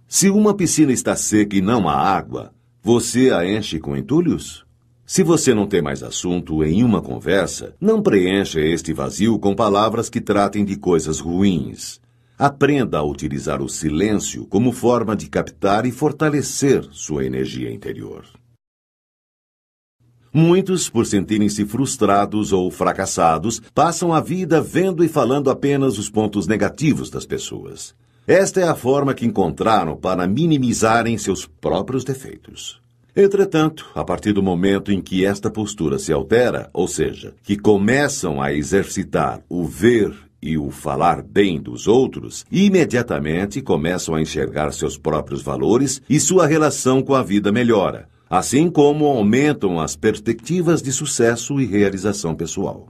Se uma piscina está seca e não há água, você a enche com entulhos? Se você não tem mais assunto em uma conversa, não preencha este vazio com palavras que tratem de coisas ruins. Aprenda a utilizar o silêncio como forma de captar e fortalecer sua energia interior. Muitos, por sentirem-se frustrados ou fracassados, passam a vida vendo e falando apenas os pontos negativos das pessoas. Esta é a forma que encontraram para minimizarem seus próprios defeitos. Entretanto, a partir do momento em que esta postura se altera, ou seja, que começam a exercitar o ver e o falar bem dos outros, imediatamente começam a enxergar seus próprios valores e sua relação com a vida melhora, assim como aumentam as perspectivas de sucesso e realização pessoal.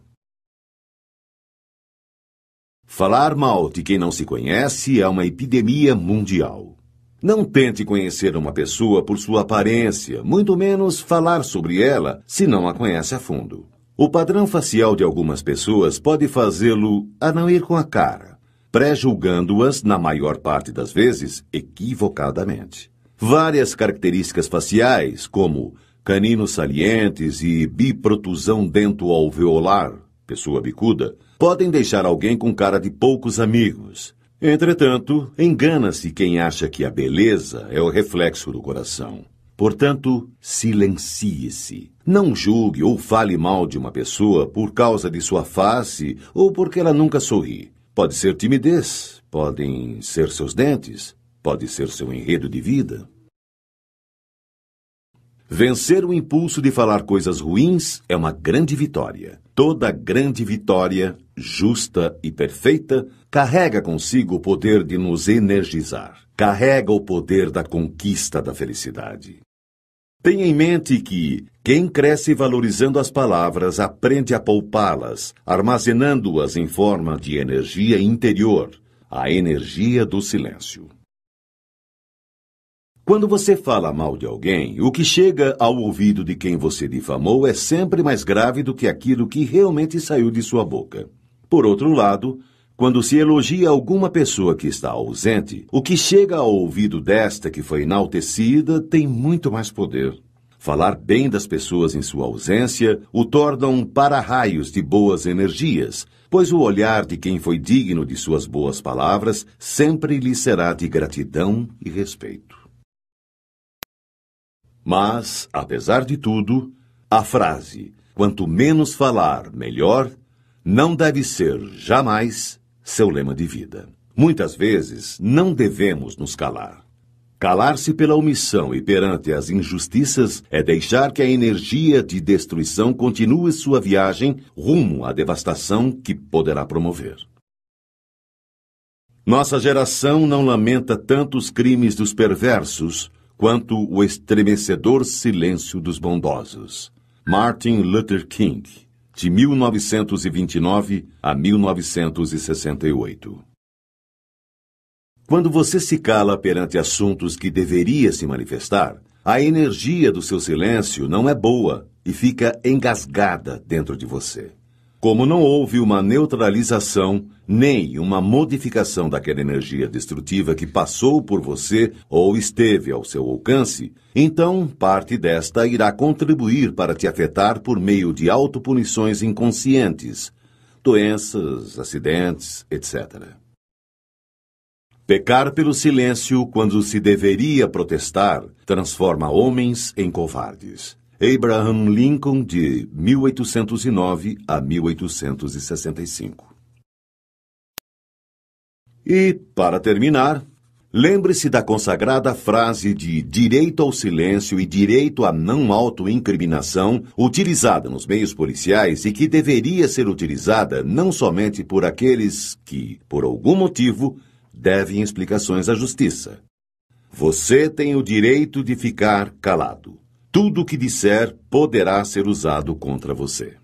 Falar mal de quem não se conhece é uma epidemia mundial. Não tente conhecer uma pessoa por sua aparência, muito menos falar sobre ela se não a conhece a fundo. O padrão facial de algumas pessoas pode fazê-lo a não ir com a cara, pré-julgando-as, na maior parte das vezes, equivocadamente. Várias características faciais, como caninos salientes e biprotusão dento-alveolar, pessoa bicuda, podem deixar alguém com cara de poucos amigos. Entretanto, engana-se quem acha que a beleza é o reflexo do coração. Portanto, silencie-se. Não julgue ou fale mal de uma pessoa por causa de sua face ou porque ela nunca sorri. Pode ser timidez, podem ser seus dentes, pode ser seu enredo de vida. Vencer o impulso de falar coisas ruins é uma grande vitória. Toda grande vitória, justa e perfeita, carrega consigo o poder de nos energizar. Carrega o poder da conquista da felicidade. Tenha em mente que quem cresce valorizando as palavras aprende a poupá-las, armazenando-as em forma de energia interior, a energia do silêncio. Quando você fala mal de alguém, o que chega ao ouvido de quem você difamou é sempre mais grave do que aquilo que realmente saiu de sua boca. Por outro lado, Quando se elogia alguma pessoa que está ausente, o que chega ao ouvido desta que foi enaltecida tem muito mais poder. Falar bem das pessoas em sua ausência o torna um para-raios de boas energias, pois o olhar de quem foi digno de suas boas palavras sempre lhe será de gratidão e respeito. Mas, apesar de tudo, a frase "quanto menos falar, melhor" não deve ser, jamais, seu lema de vida. Muitas vezes, não devemos nos calar. Calar-se pela omissão e perante as injustiças é deixar que a energia de destruição continue sua viagem rumo à devastação que poderá promover. Nossa geração não lamenta tanto os crimes dos perversos quanto o estremecedor silêncio dos bondosos. Martin Luther King, de 1929 a 1968. Quando você se cala perante assuntos que deveria se manifestar, a energia do seu silêncio não é boa e fica engasgada dentro de você. Como não houve uma neutralização, nem uma modificação daquela energia destrutiva que passou por você ou esteve ao seu alcance, então parte desta irá contribuir para te afetar por meio de autopunições inconscientes, doenças, acidentes, etc. Pecar pelo silêncio quando se deveria protestar transforma homens em covardes. Abraham Lincoln, de 1809 a 1865. E, para terminar, lembre-se da consagrada frase de direito ao silêncio e direito à não autoincriminação utilizada nos meios policiais e que deveria ser utilizada não somente por aqueles que, por algum motivo, devem explicações à justiça. Você tem o direito de ficar calado. Tudo o que disser poderá ser usado contra você.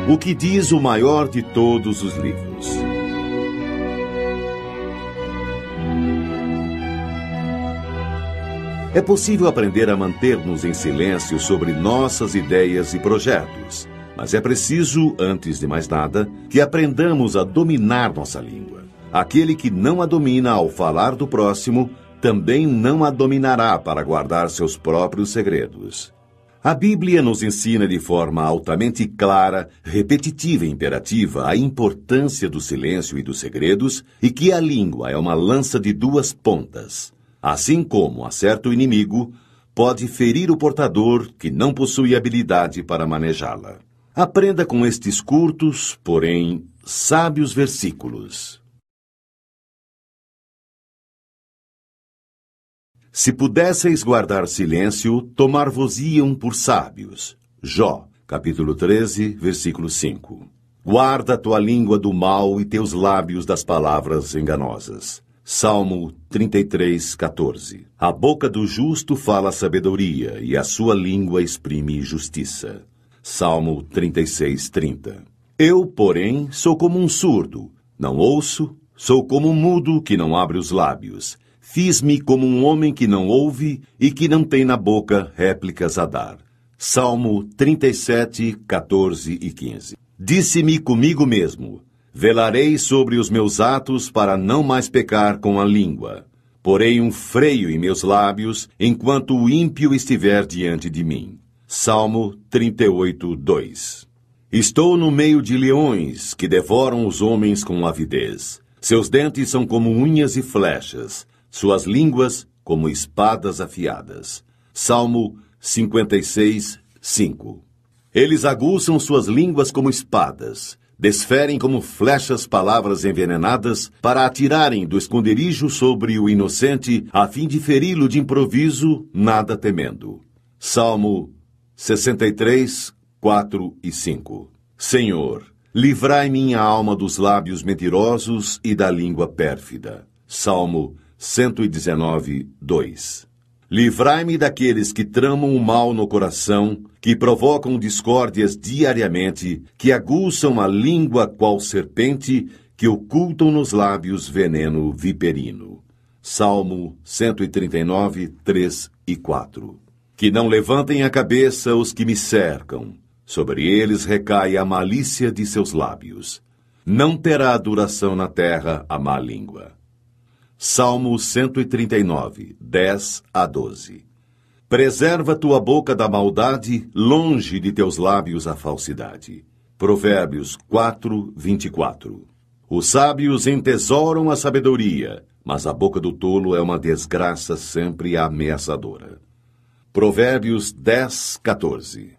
O que diz o maior de todos os livros? É possível aprender a manter-nos em silêncio sobre nossas ideias e projetos, mas é preciso, antes de mais nada, que aprendamos a dominar nossa língua. Aquele que não a domina ao falar do próximo, também não a dominará para guardar seus próprios segredos. A Bíblia nos ensina de forma altamente clara, repetitiva e imperativa a importância do silêncio e dos segredos e que a língua é uma lança de duas pontas. Assim como acerta o inimigo, pode ferir o portador que não possui habilidade para manejá-la. Aprenda com estes curtos, porém sábios versículos. Se pudesseis guardar silêncio, tomar-vos-iam por sábios. Jó, capítulo 13, versículo 5. Guarda tua língua do mal e teus lábios das palavras enganosas. Salmo 33, 14. A boca do justo fala sabedoria, e a sua língua exprime justiça. Salmo 36, 30. Eu, porém, sou como um surdo, não ouço, sou como um mudo que não abre os lábios. Fiz-me como um homem que não ouve e que não tem na boca réplicas a dar. Salmo 37, 14 e 15. Disse-me comigo mesmo: velarei sobre os meus atos para não mais pecar com a língua. Porei um freio em meus lábios enquanto o ímpio estiver diante de mim. Salmo 38, 2. Estou no meio de leões que devoram os homens com avidez. Seus dentes são como unhas e flechas, suas línguas como espadas afiadas. Salmo 56, 5. Eles aguçam suas línguas como espadas, desferem como flechas palavras envenenadas para atirarem do esconderijo sobre o inocente, a fim de feri-lo de improviso, nada temendo. Salmo 63, 4 e 5. Senhor, livrai minha alma dos lábios mentirosos e da língua pérfida. Salmo 119, 2. Livrai-me daqueles que tramam o mal no coração, que provocam discórdias diariamente, que aguçam a língua qual serpente, que ocultam nos lábios veneno viperino. Salmo 139, 3 e 4. Que não levantem a cabeça os que me cercam, sobre eles recai a malícia de seus lábios. Não terá duração na terra a má língua. Salmo 139, 10 a 12. Preserva tua boca da maldade, longe de teus lábios a falsidade. Provérbios 4, 24. Os sábios entesouram a sabedoria, mas a boca do tolo é uma desgraça sempre ameaçadora. Provérbios 10, 14.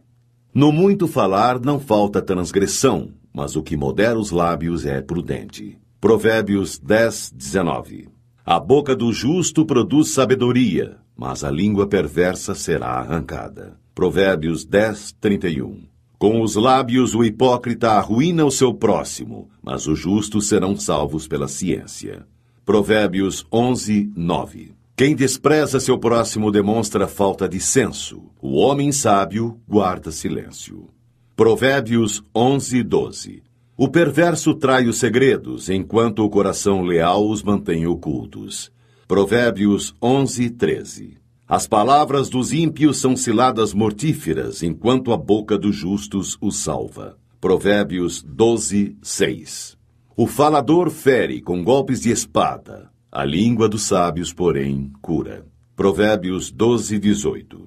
No muito falar não falta transgressão, mas o que modera os lábios é prudente. Provérbios 10, 19. A boca do justo produz sabedoria, mas a língua perversa será arrancada. Provérbios 10, 31. Com os lábios o hipócrita arruína o seu próximo, mas os justos serão salvos pela ciência. Provérbios 11, 9. Quem despreza seu próximo demonstra falta de senso. O homem sábio guarda silêncio. Provérbios 11, 12. O perverso trai os segredos, enquanto o coração leal os mantém ocultos. Provérbios 11, 13. As palavras dos ímpios são ciladas mortíferas, enquanto a boca dos justos os salva. Provérbios 12, 6. O falador fere com golpes de espada, a língua dos sábios, porém, cura. Provérbios 12, 18.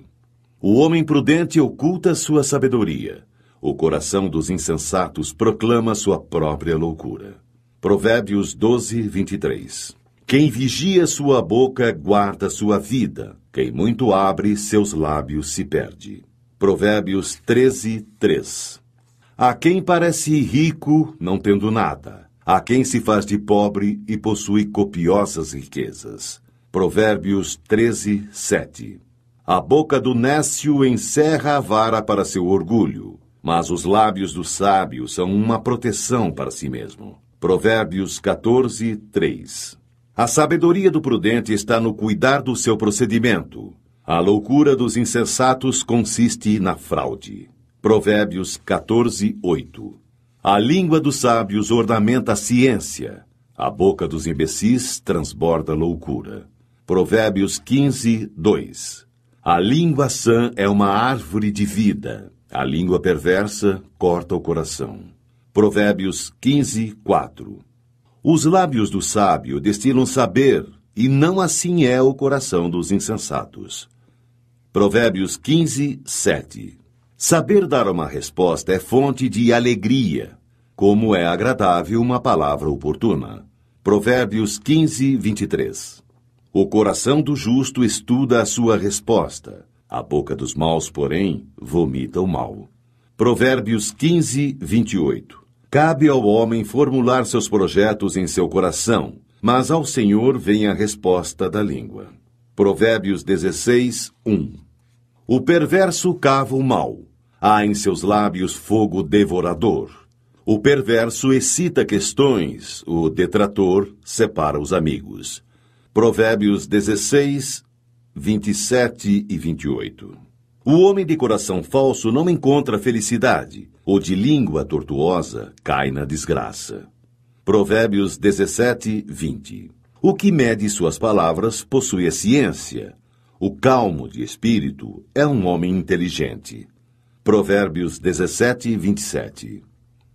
O homem prudente oculta sua sabedoria. O coração dos insensatos proclama sua própria loucura. Provérbios 12, 23. Quem vigia sua boca guarda sua vida. Quem muito abre, seus lábios se perde. Provérbios 13, 3. A quem parece rico, não tendo nada. A quem se faz de pobre e possui copiosas riquezas. Provérbios 13, 7. A boca do nécio encerra a vara para seu orgulho, mas os lábios do sábio são uma proteção para si mesmo. Provérbios 14, 3. A sabedoria do prudente está no cuidar do seu procedimento. A loucura dos insensatos consiste na fraude. Provérbios 14, 8. A língua dos sábios ornamenta a ciência. A boca dos imbecis transborda loucura. Provérbios 15, 2. A língua sã é uma árvore de vida. A língua perversa corta o coração. Provérbios 15, 4. Os lábios do sábio destilam saber, e não assim é o coração dos insensatos. Provérbios 15, 7. Saber dar uma resposta é fonte de alegria, como é agradável uma palavra oportuna. Provérbios 15, 23. O coração do justo estuda a sua resposta. A boca dos maus, porém, vomita o mal. Provérbios 15, 28. Cabe ao homem formular seus projetos em seu coração, mas ao Senhor vem a resposta da língua. Provérbios 16, 1. O perverso cava o mal. Há em seus lábios fogo devorador. O perverso excita questões, o detrator separa os amigos. Provérbios 16, 27 e 28. O homem de coração falso não encontra felicidade, o de língua tortuosa cai na desgraça. Provérbios 17, 20. O que mede suas palavras possui a ciência. O calmo de espírito é um homem inteligente. Provérbios 17, 27.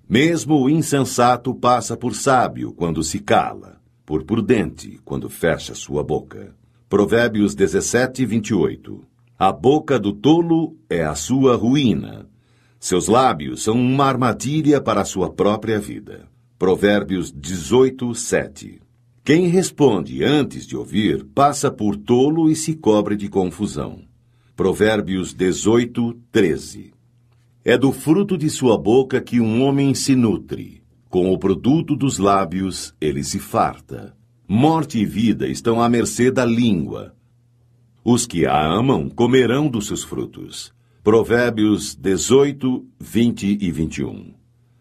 Mesmo o insensato passa por sábio quando se cala, por prudente quando fecha sua boca. Provérbios 17, 28. A boca do tolo é a sua ruína. Seus lábios são uma armadilha para a sua própria vida. Provérbios 18, 7. Quem responde antes de ouvir passa por tolo e se cobre de confusão. Provérbios 18, 13. É do fruto de sua boca que um homem se nutre. Com o produto dos lábios ele se farta. Morte e vida estão à mercê da língua. Os que a amam comerão dos seus frutos. Provérbios 18, 20 e 21.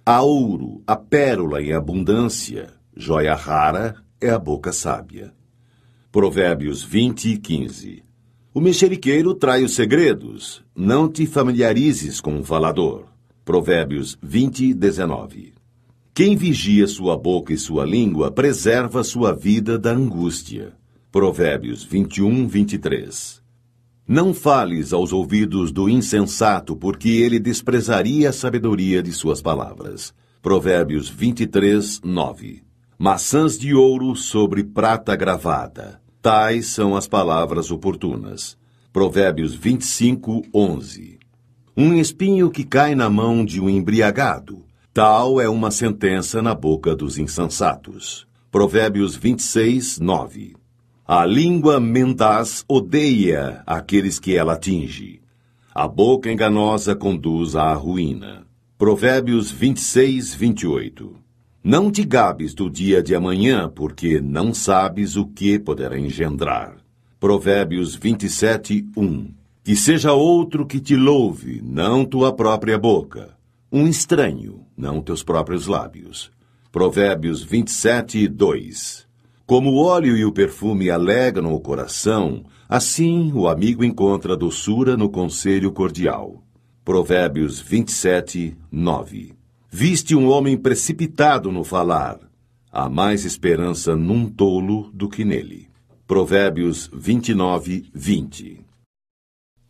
Há ouro, a pérola em abundância. Joia rara é a boca sábia. Provérbios 20, 15. O mexeriqueiro trai os segredos. Não te familiarizes com o falador. Provérbios 20, 19. Quem vigia sua boca e sua língua preserva sua vida da angústia. Provérbios 21, 23. Não fales aos ouvidos do insensato, porque ele desprezaria a sabedoria de suas palavras. Provérbios 23, 9. Maçãs de ouro sobre prata gravada. Tais são as palavras oportunas. Provérbios 25, 11. Um espinho que cai na mão de um embriagado. Tal é uma sentença na boca dos insensatos. Provérbios 26, 9. A língua mendaz odeia aqueles que ela atinge. A boca enganosa conduz à ruína. Provérbios 26, 28. Não te gabes do dia de amanhã, porque não sabes o que poderá engendrar. Provérbios 27, 1. Que seja outro que te louve, não tua própria boca. Um estranho, não teus próprios lábios. Provérbios 27, 2. Como o óleo e o perfume alegram o coração, assim o amigo encontra doçura no conselho cordial. Provérbios 27, 9. Viste um homem precipitado no falar. Há mais esperança num tolo do que nele. Provérbios 29, 20.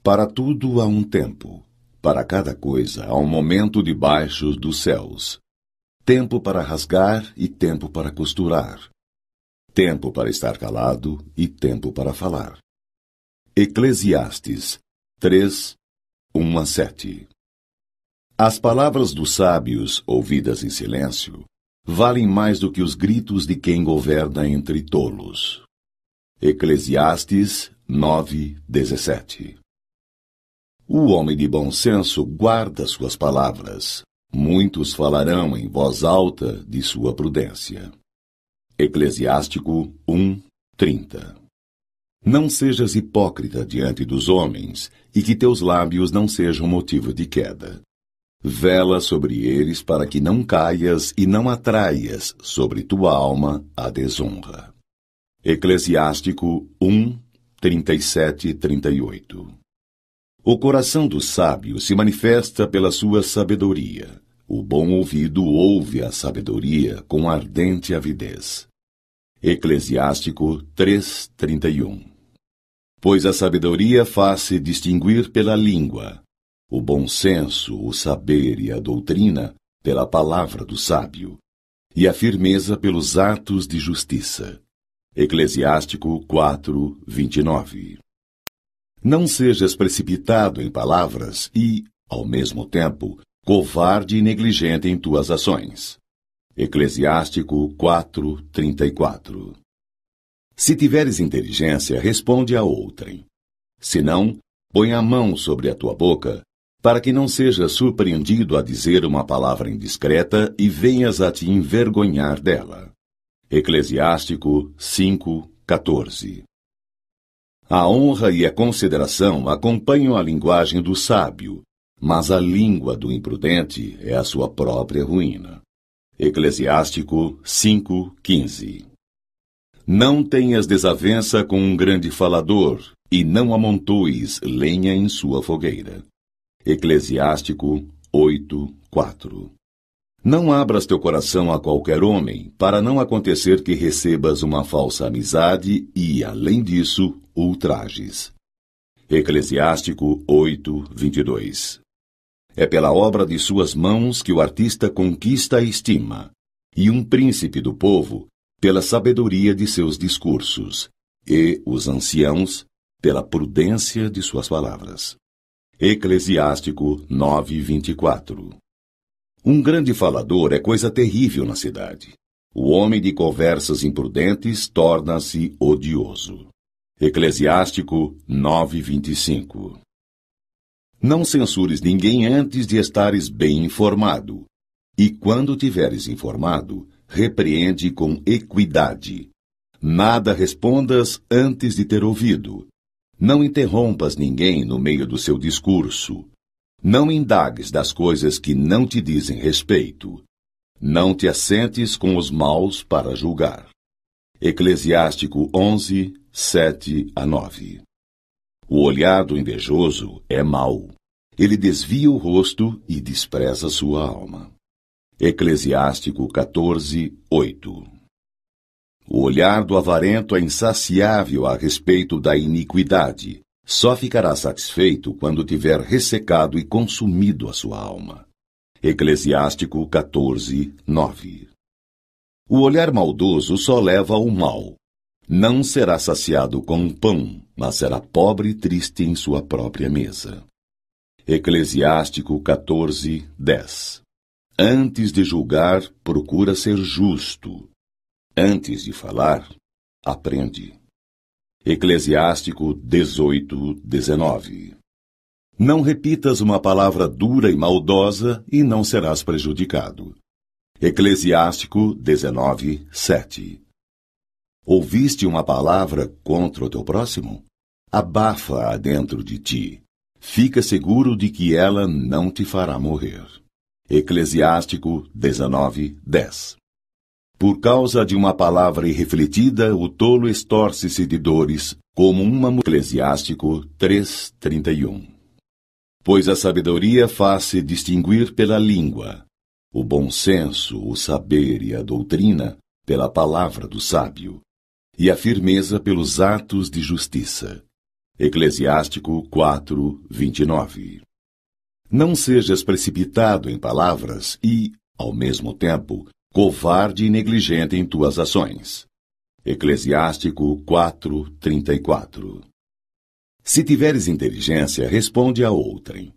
Para tudo há um tempo. Para cada coisa há um momento debaixo dos céus. Tempo para rasgar e tempo para costurar. Tempo para estar calado e tempo para falar. Eclesiastes 3, 1 a 7. As palavras dos sábios, ouvidas em silêncio, valem mais do que os gritos de quem governa entre tolos. Eclesiastes 9, 17. O homem de bom senso guarda suas palavras. Muitos falarão em voz alta de sua prudência. Eclesiástico 1, 30. Não sejas hipócrita diante dos homens, e que teus lábios não sejam motivo de queda. Vela sobre eles para que não caias e não atraias sobre tua alma a desonra. Eclesiástico 1, 37 e 38. O coração do sábio se manifesta pela sua sabedoria. O bom ouvido ouve a sabedoria com ardente avidez. Eclesiástico 3:31. Pois a sabedoria faz-se distinguir pela língua, o bom senso, o saber e a doutrina pela palavra do sábio, e a firmeza pelos atos de justiça. Eclesiástico 4:29. Não sejas precipitado em palavras e, ao mesmo tempo, covarde e negligente em tuas ações. Eclesiástico 4:34. Se tiveres inteligência, responde a outrem. Se não, põe a mão sobre a tua boca, para que não sejas surpreendido a dizer uma palavra indiscreta e venhas a te envergonhar dela. Eclesiástico 5:14. A honra e a consideração acompanham a linguagem do sábio, mas a língua do imprudente é a sua própria ruína. Eclesiástico 5:15. Não tenhas desavença com um grande falador, e não amontoes lenha em sua fogueira. Eclesiástico 8:4. Não abras teu coração a qualquer homem, para não acontecer que recebas uma falsa amizade e, além disso, ultrajes. Eclesiástico 8:22. É pela obra de suas mãos que o artista conquista a estima, e um príncipe do povo pela sabedoria de seus discursos, e os anciãos pela prudência de suas palavras. Eclesiástico 9:24. Um grande falador é coisa terrível na cidade. O homem de conversas imprudentes torna-se odioso. Eclesiástico 9:25. Não censures ninguém antes de estares bem informado. E quando tiveres informado, repreende com equidade. Nada respondas antes de ter ouvido. Não interrompas ninguém no meio do seu discurso. Não indagues das coisas que não te dizem respeito. Não te assentes com os maus para julgar. Eclesiástico 11, 7 a 9. O olhar do invejoso é mau. Ele desvia o rosto e despreza sua alma. Eclesiástico 14, 8. O olhar do avarento é insaciável a respeito da iniquidade. Só ficará satisfeito quando tiver ressecado e consumido a sua alma. Eclesiástico 14, 9. O olhar maldoso só leva ao mal. Não será saciado com pão, mas será pobre e triste em sua própria mesa. Eclesiástico 14, 10. Antes de julgar, procura ser justo. Antes de falar, aprende. Eclesiástico 18, 19. Não repitas uma palavra dura e maldosa e não serás prejudicado. Eclesiástico 19, 7. Ouviste uma palavra contra o teu próximo? Abafa-a dentro de ti. Fica seguro de que ela não te fará morrer. Eclesiástico 19, 10. Por causa de uma palavra irrefletida, o tolo estorce-se de dores, como uma mulher. Eclesiástico 3, 31. Pois a sabedoria faz-se distinguir pela língua, o bom senso, o saber e a doutrina pela palavra do sábio, e a firmeza pelos atos de justiça. Eclesiástico 4, 29. Não sejas precipitado em palavras e, ao mesmo tempo, covarde e negligente em tuas ações. Eclesiástico 4, 34. Se tiveres inteligência, responde a outrem.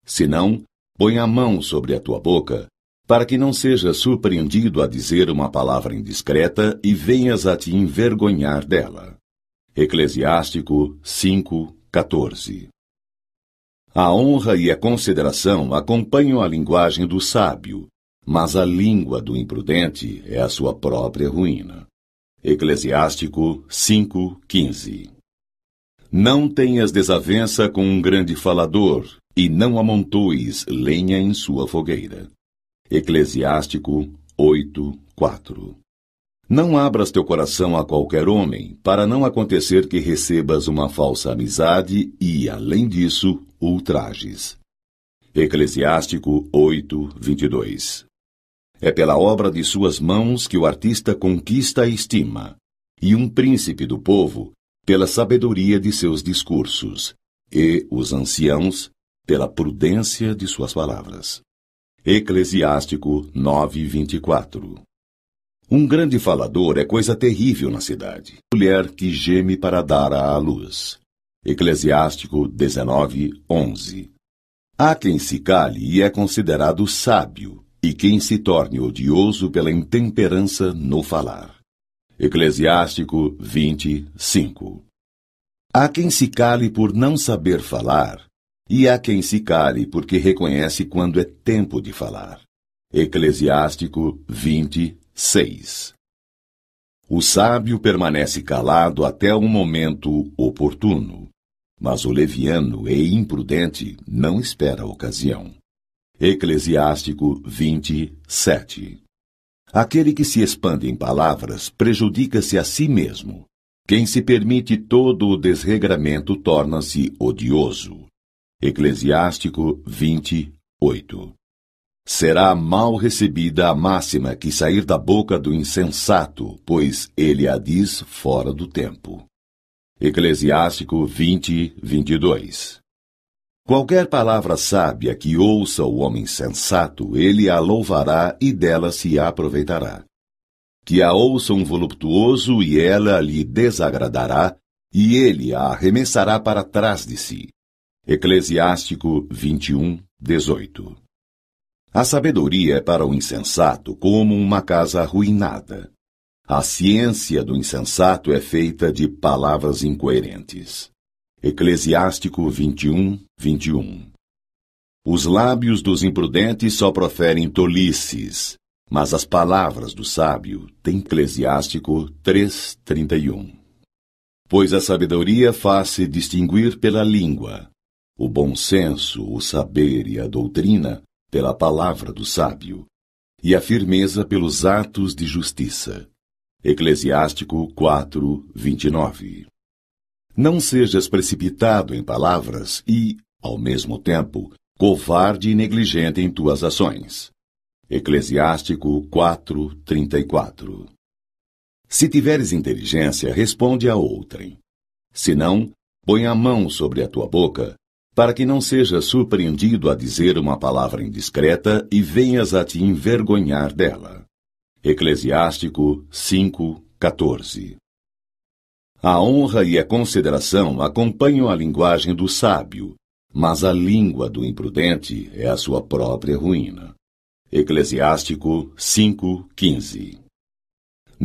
Se não, põe a mão sobre a tua boca, para que não sejas surpreendido a dizer uma palavra indiscreta e venhas a te envergonhar dela. Eclesiástico 5, 14. A honra e a consideração acompanham a linguagem do sábio, mas a língua do imprudente é a sua própria ruína. Eclesiástico 5, 15. Não tenhas desavença com um grande falador, e não amontoes lenha em sua fogueira. Eclesiástico 8, 4. Não abras teu coração a qualquer homem, para não acontecer que recebas uma falsa amizade e, além disso, ultrajes. Eclesiástico 8, 22. É pela obra de suas mãos que o artista conquista a estima, e um príncipe do povo pela sabedoria de seus discursos, e os anciãos pela prudência de suas palavras. Eclesiástico 9, 24. Um grande falador é coisa terrível na cidade. Mulher que geme para dar à luz. Eclesiástico 19, 11. Há quem se cale e é considerado sábio, e quem se torne odioso pela intemperança no falar. Eclesiástico 20, 5. Há quem se cale por não saber falar, e há quem se cale porque reconhece quando é tempo de falar. Eclesiástico 20, 6. O sábio permanece calado até o momento oportuno, mas o leviano e imprudente não espera a ocasião. Eclesiástico 20, 7. Aquele que se expande em palavras prejudica-se a si mesmo. Quem se permite todo o desregramento torna-se odioso. Eclesiástico 20, 8. Será mal recebida a máxima que sair da boca do insensato, pois ele a diz fora do tempo. Eclesiástico 20, 22. Qualquer palavra sábia que ouça o homem sensato, ele a louvará e dela se aproveitará. Que a ouça um voluptuoso e ela lhe desagradará, e ele a arremessará para trás de si. Eclesiástico 21, 18. A sabedoria é para o insensato como uma casa arruinada. A ciência do insensato é feita de palavras incoerentes. Eclesiástico 21, 21. Os lábios dos imprudentes só proferem tolices, mas as palavras do sábio têm. Eclesiástico 3, 31. Pois a sabedoria faz-se distinguir pela língua, o bom senso, o saber e a doutrina pela palavra do sábio, e a firmeza pelos atos de justiça. Eclesiástico 4, 29. Não sejas precipitado em palavras e, ao mesmo tempo, covarde e negligente em tuas ações. Eclesiástico 4, 34. Se tiveres inteligência, responde a outrem. Se não, põe a mão sobre a tua boca, para que não sejas surpreendido a dizer uma palavra indiscreta e venhas a te envergonhar dela. Eclesiástico 5:14. A honra e a consideração acompanham a linguagem do sábio, mas a língua do imprudente é a sua própria ruína. Eclesiástico 5:15.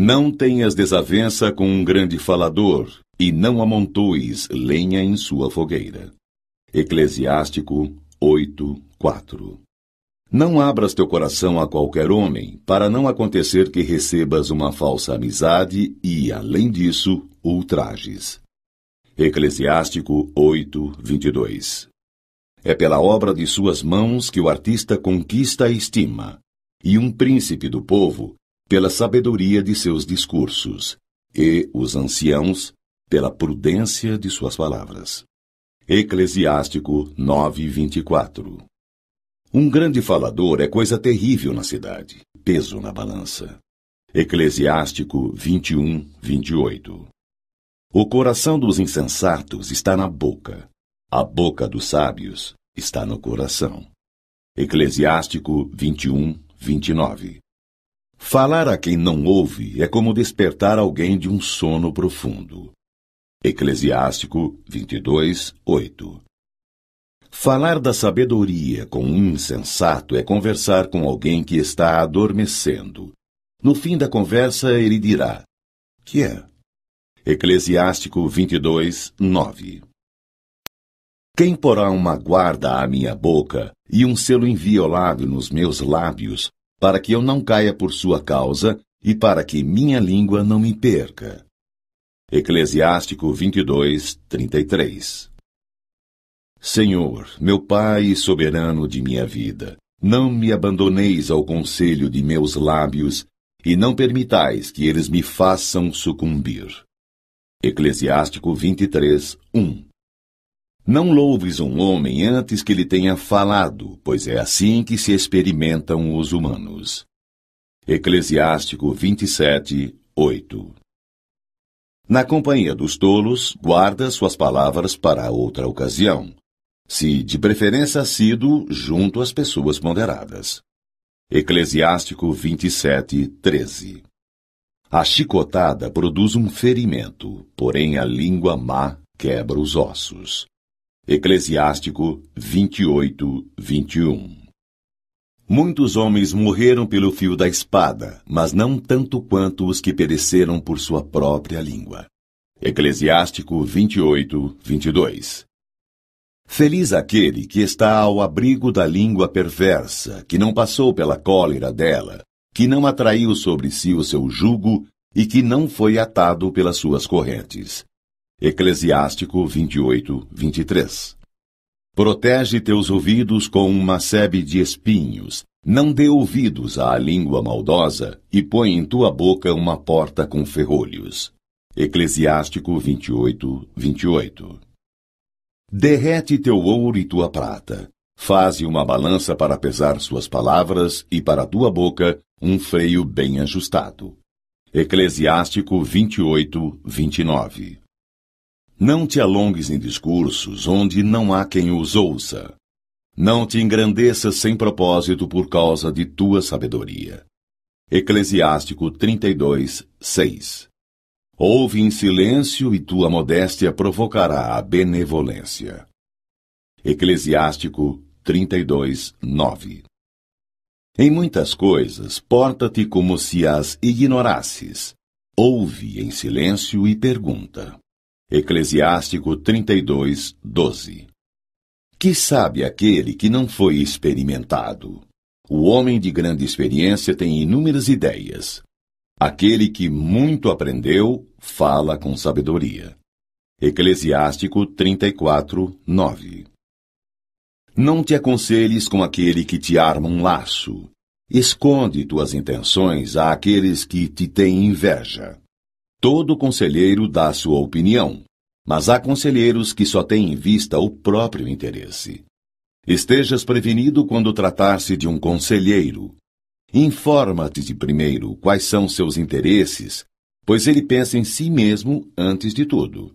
Não tenhas desavença com um grande falador, e não amontoes lenha em sua fogueira. Eclesiástico 8:4. Não abras teu coração a qualquer homem, para não acontecer que recebas uma falsa amizade e, além disso, ultrajes. Eclesiástico 8:22. É pela obra de suas mãos que o artista conquista a estima, e um príncipe do povo pela sabedoria de seus discursos, e os anciãos pela prudência de suas palavras. Eclesiástico 9:24. Um grande falador é coisa terrível na cidade, peso na balança. Eclesiástico 21:28. O coração dos insensatos está na boca, a boca dos sábios está no coração. Eclesiástico 21:29. Falar a quem não ouve é como despertar alguém de um sono profundo. Eclesiástico 22:8. Falar da sabedoria com um insensato é conversar com alguém que está adormecendo. No fim da conversa, ele dirá: "Que é?" Eclesiástico 22:9. Quem porá uma guarda à minha boca e um selo inviolável nos meus lábios, para que eu não caia por sua causa e para que minha língua não me perca? Eclesiástico 22:33. Senhor, meu Pai e soberano de minha vida, não me abandoneis ao conselho de meus lábios e não permitais que eles me façam sucumbir. Eclesiástico 23:1. Não louves um homem antes que ele tenha falado, pois é assim que se experimentam os humanos. Eclesiástico 27:8. Na companhia dos tolos, guarda suas palavras para outra ocasião, se de preferência assíduo junto às pessoas ponderadas. Eclesiástico 27:13. A chicotada produz um ferimento, porém a língua má quebra os ossos. Eclesiástico 28:21. Muitos homens morreram pelo fio da espada, mas não tanto quanto os que pereceram por sua própria língua. Eclesiástico 28:22. Feliz aquele que está ao abrigo da língua perversa, que não passou pela cólera dela, que não atraiu sobre si o seu jugo e que não foi atado pelas suas correntes. Eclesiástico 28:23. Protege teus ouvidos com uma sebe de espinhos, não dê ouvidos à língua maldosa e põe em tua boca uma porta com ferrolhos. Eclesiástico 28:28. Derrete teu ouro e tua prata, faze uma balança para pesar suas palavras e para tua boca um freio bem ajustado. Eclesiástico 28:29. Não te alongues em discursos onde não há quem os ouça. Não te engrandeças sem propósito por causa de tua sabedoria. Eclesiástico 32:6. Ouve em silêncio e tua modéstia provocará a benevolência. Eclesiástico 32:9. Em muitas coisas, porta-te como se as ignorasses. Ouve em silêncio e pergunta. Eclesiástico 32:12. Que sabe aquele que não foi experimentado? O homem de grande experiência tem inúmeras ideias. Aquele que muito aprendeu, fala com sabedoria. Eclesiástico 34:9. Não te aconselhes com aquele que te arma um laço. Esconde tuas intenções àqueles que te têm inveja. Todo conselheiro dá sua opinião, mas há conselheiros que só têm em vista o próprio interesse. Estejas prevenido quando tratar-se de um conselheiro. Informa-te de primeiro quais são seus interesses, pois ele pensa em si mesmo antes de tudo.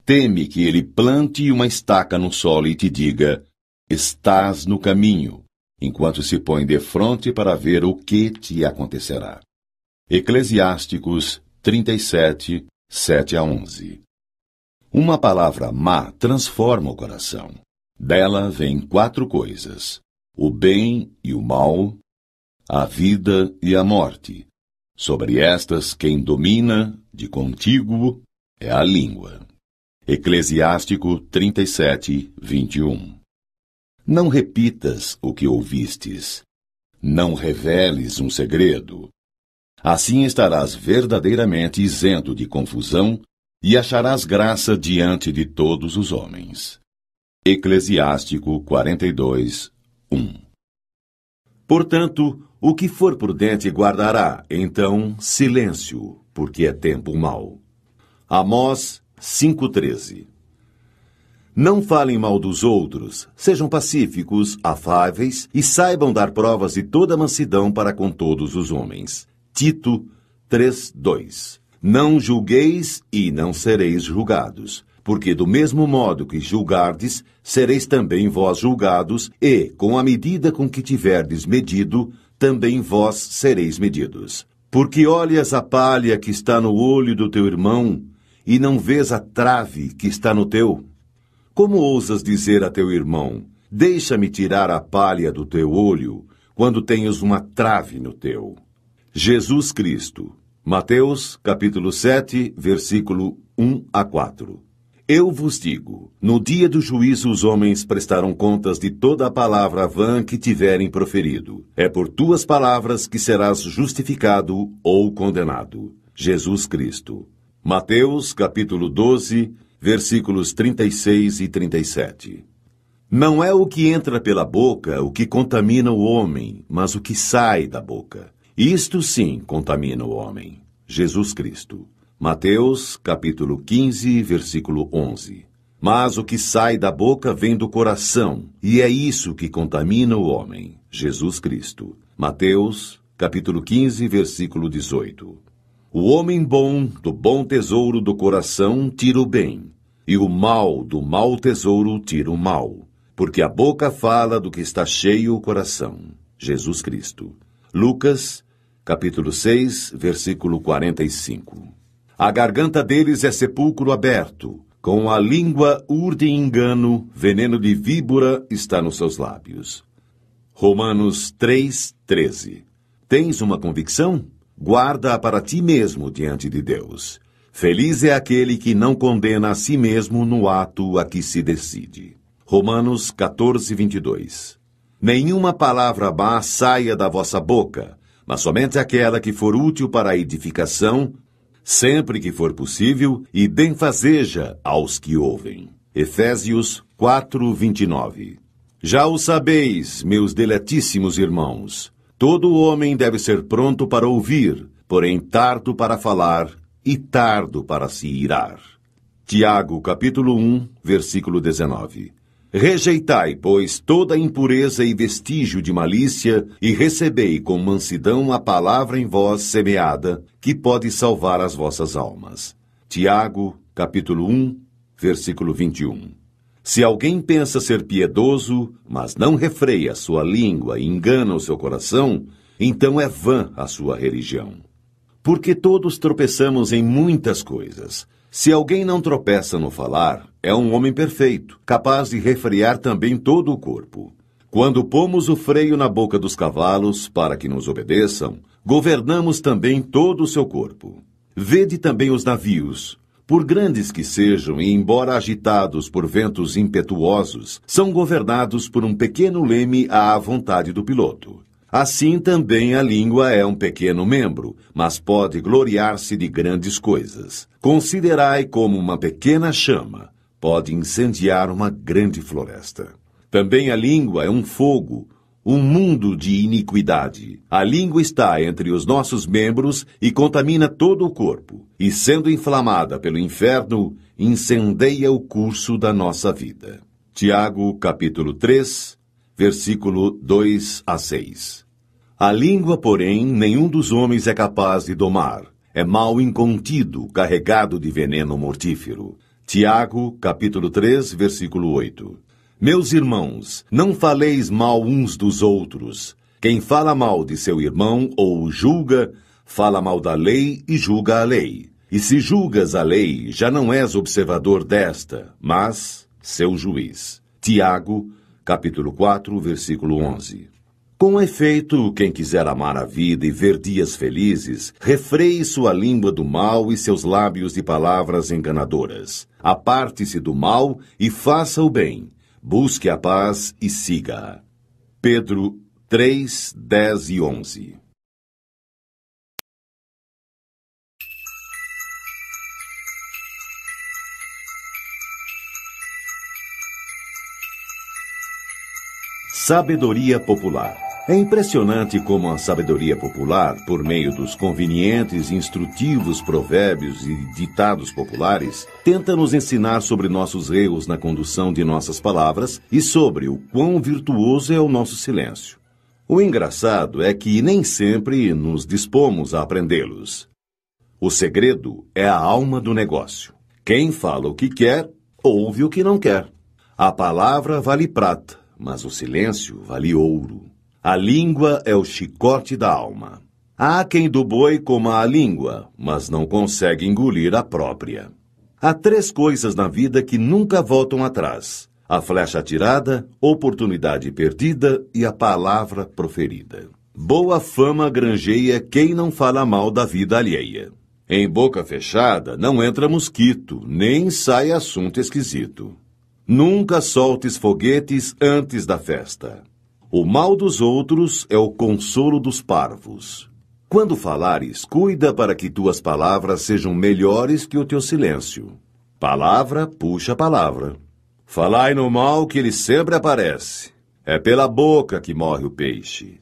Teme que ele plante uma estaca no solo e te diga: estás no caminho, enquanto se põe defronte para ver o que te acontecerá. Eclesiásticos 37, 7-11. Uma palavra má transforma o coração. Dela vêm 4 coisas: o bem e o mal, a vida e a morte. Sobre estas, quem domina, de contíguo, é a língua. Eclesiástico 37, 21. Não repitas o que ouvistes. Não reveles um segredo. Assim estarás verdadeiramente isento de confusão e acharás graça diante de todos os homens. Eclesiástico 42, 1. Portanto, o que for prudente guardará, então, silêncio, porque é tempo mau. Amós 5,13. Não falem mal dos outros, sejam pacíficos, afáveis e saibam dar provas de toda mansidão para com todos os homens. Tito 3,2. Não julgueis e não sereis julgados, porque do mesmo modo que julgardes, sereis também vós julgados, e, com a medida com que tiverdes medido, também vós sereis medidos. Porque olhas a palha que está no olho do teu irmão, e não vês a trave que está no teu? Como ousas dizer a teu irmão: deixa-me tirar a palha do teu olho, quando tens uma trave no teu? Jesus Cristo. Mateus, capítulo 7, versículo 1-4. Eu vos digo, no dia do juízo os homens prestarão contas de toda a palavra vã que tiverem proferido. É por tuas palavras que serás justificado ou condenado. Jesus Cristo. Mateus, capítulo 12, versículos 36 e 37. Não é o que entra pela boca o que contamina o homem, mas o que sai da boca. Isto sim contamina o homem. Jesus Cristo. Mateus, capítulo 15, versículo 11. Mas o que sai da boca vem do coração, e é isso que contamina o homem. Jesus Cristo. Mateus, capítulo 15, versículo 18. O homem bom, do bom tesouro do coração, tira o bem, e o mal, do mau tesouro, tira o mal. Porque a boca fala do que está cheio o coração. Jesus Cristo. Lucas, capítulo 6, versículo 45. A garganta deles é sepulcro aberto, com a língua urdem engano, veneno de víbora está nos seus lábios. Romanos 3, 13. Tens uma convicção? Guarda-a para ti mesmo diante de Deus. Feliz é aquele que não condena a si mesmo no ato a que se decide. Romanos 14, 22. Nenhuma palavra má saia da vossa boca, mas somente aquela que for útil para a edificação, sempre que for possível, e benfazeja aos que ouvem. Efésios 4, 29. Já o sabeis, meus deletíssimos irmãos, todo homem deve ser pronto para ouvir, porém tardo para falar e tardo para se irar. Tiago, capítulo 1, versículo 19. Rejeitai, pois, toda impureza e vestígio de malícia, e recebei com mansidão a palavra em vós semeada, que pode salvar as vossas almas. Tiago, capítulo 1, versículo 21. Se alguém pensa ser piedoso, mas não refreia sua língua e engana o seu coração, então é vã a sua religião. Porque todos tropeçamos em muitas coisas. Se alguém não tropeça no falar, é um homem perfeito, capaz de refrear também todo o corpo. Quando pomos o freio na boca dos cavalos para que nos obedeçam, governamos também todo o seu corpo. Vede também os navios. Por grandes que sejam e embora agitados por ventos impetuosos, são governados por um pequeno leme à vontade do piloto. Assim também a língua é um pequeno membro, mas pode gloriar-se de grandes coisas. Considerai como uma pequena chama pode incendiar uma grande floresta. Também a língua é um fogo, um mundo de iniquidade. A língua está entre os nossos membros e contamina todo o corpo, e sendo inflamada pelo inferno, incendeia o curso da nossa vida. Tiago, capítulo 3, versículo 2-6. A língua, porém, nenhum dos homens é capaz de domar. é mal incontido, carregado de veneno mortífero. Tiago, capítulo 3, versículo 8. Meus irmãos, não faleis mal uns dos outros. Quem fala mal de seu irmão ou o julga, fala mal da lei e julga a lei. E se julgas a lei, já não és observador desta, mas seu juiz. Tiago, capítulo 4, versículo 11. Com efeito, quem quiser amar a vida e ver dias felizes, refreie sua língua do mal e seus lábios de palavras enganadoras. Aparte-se do mal e faça o bem. Busque a paz e siga-a. Pedro 3, 10 e 11. Sabedoria popular. É impressionante como a sabedoria popular, por meio dos convenientes e instrutivos provérbios e ditados populares, tenta nos ensinar sobre nossos erros na condução de nossas palavras e sobre o quão virtuoso é o nosso silêncio. O engraçado é que nem sempre nos dispomos a aprendê-los. O segredo é a alma do negócio. Quem fala o que quer, ouve o que não quer. A palavra vale prata, mas o silêncio vale ouro. A língua é o chicote da alma. Há quem do boi coma a língua, mas não consegue engolir a própria. Há 3 coisas na vida que nunca voltam atrás: a flecha atirada, oportunidade perdida e a palavra proferida. Boa fama granjeia quem não fala mal da vida alheia. Em boca fechada não entra mosquito, nem sai assunto esquisito. Nunca soltes foguetes antes da festa. O mal dos outros é o consolo dos parvos. Quando falares, cuida para que tuas palavras sejam melhores que o teu silêncio. Palavra puxa palavra. Falai no mal que ele sempre aparece. É pela boca que morre o peixe.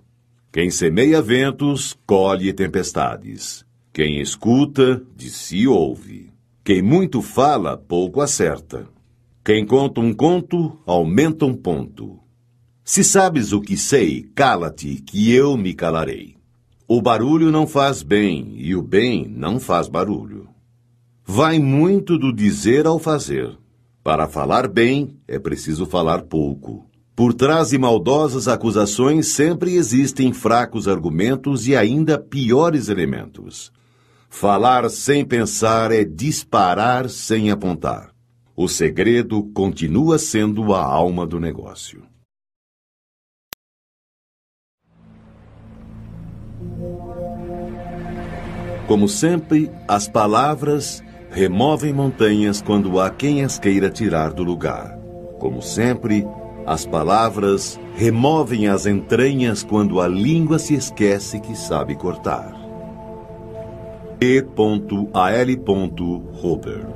Quem semeia ventos, colhe tempestades. Quem escuta, de si ouve. Quem muito fala, pouco acerta. Quem conta um conto, aumenta um ponto. Se sabes o que sei, cala-te, que eu me calarei. O barulho não faz bem, e o bem não faz barulho. Vai muito do dizer ao fazer. Para falar bem, é preciso falar pouco. Por trás de maldosas acusações sempre existem fracos argumentos e ainda piores elementos. Falar sem pensar é disparar sem apontar. O segredo continua sendo a alma do negócio. Como sempre, as palavras removem montanhas quando há quem as queira tirar do lugar. Como sempre, as palavras removem as entranhas quando a língua se esquece que sabe cortar. E.A.L. Robert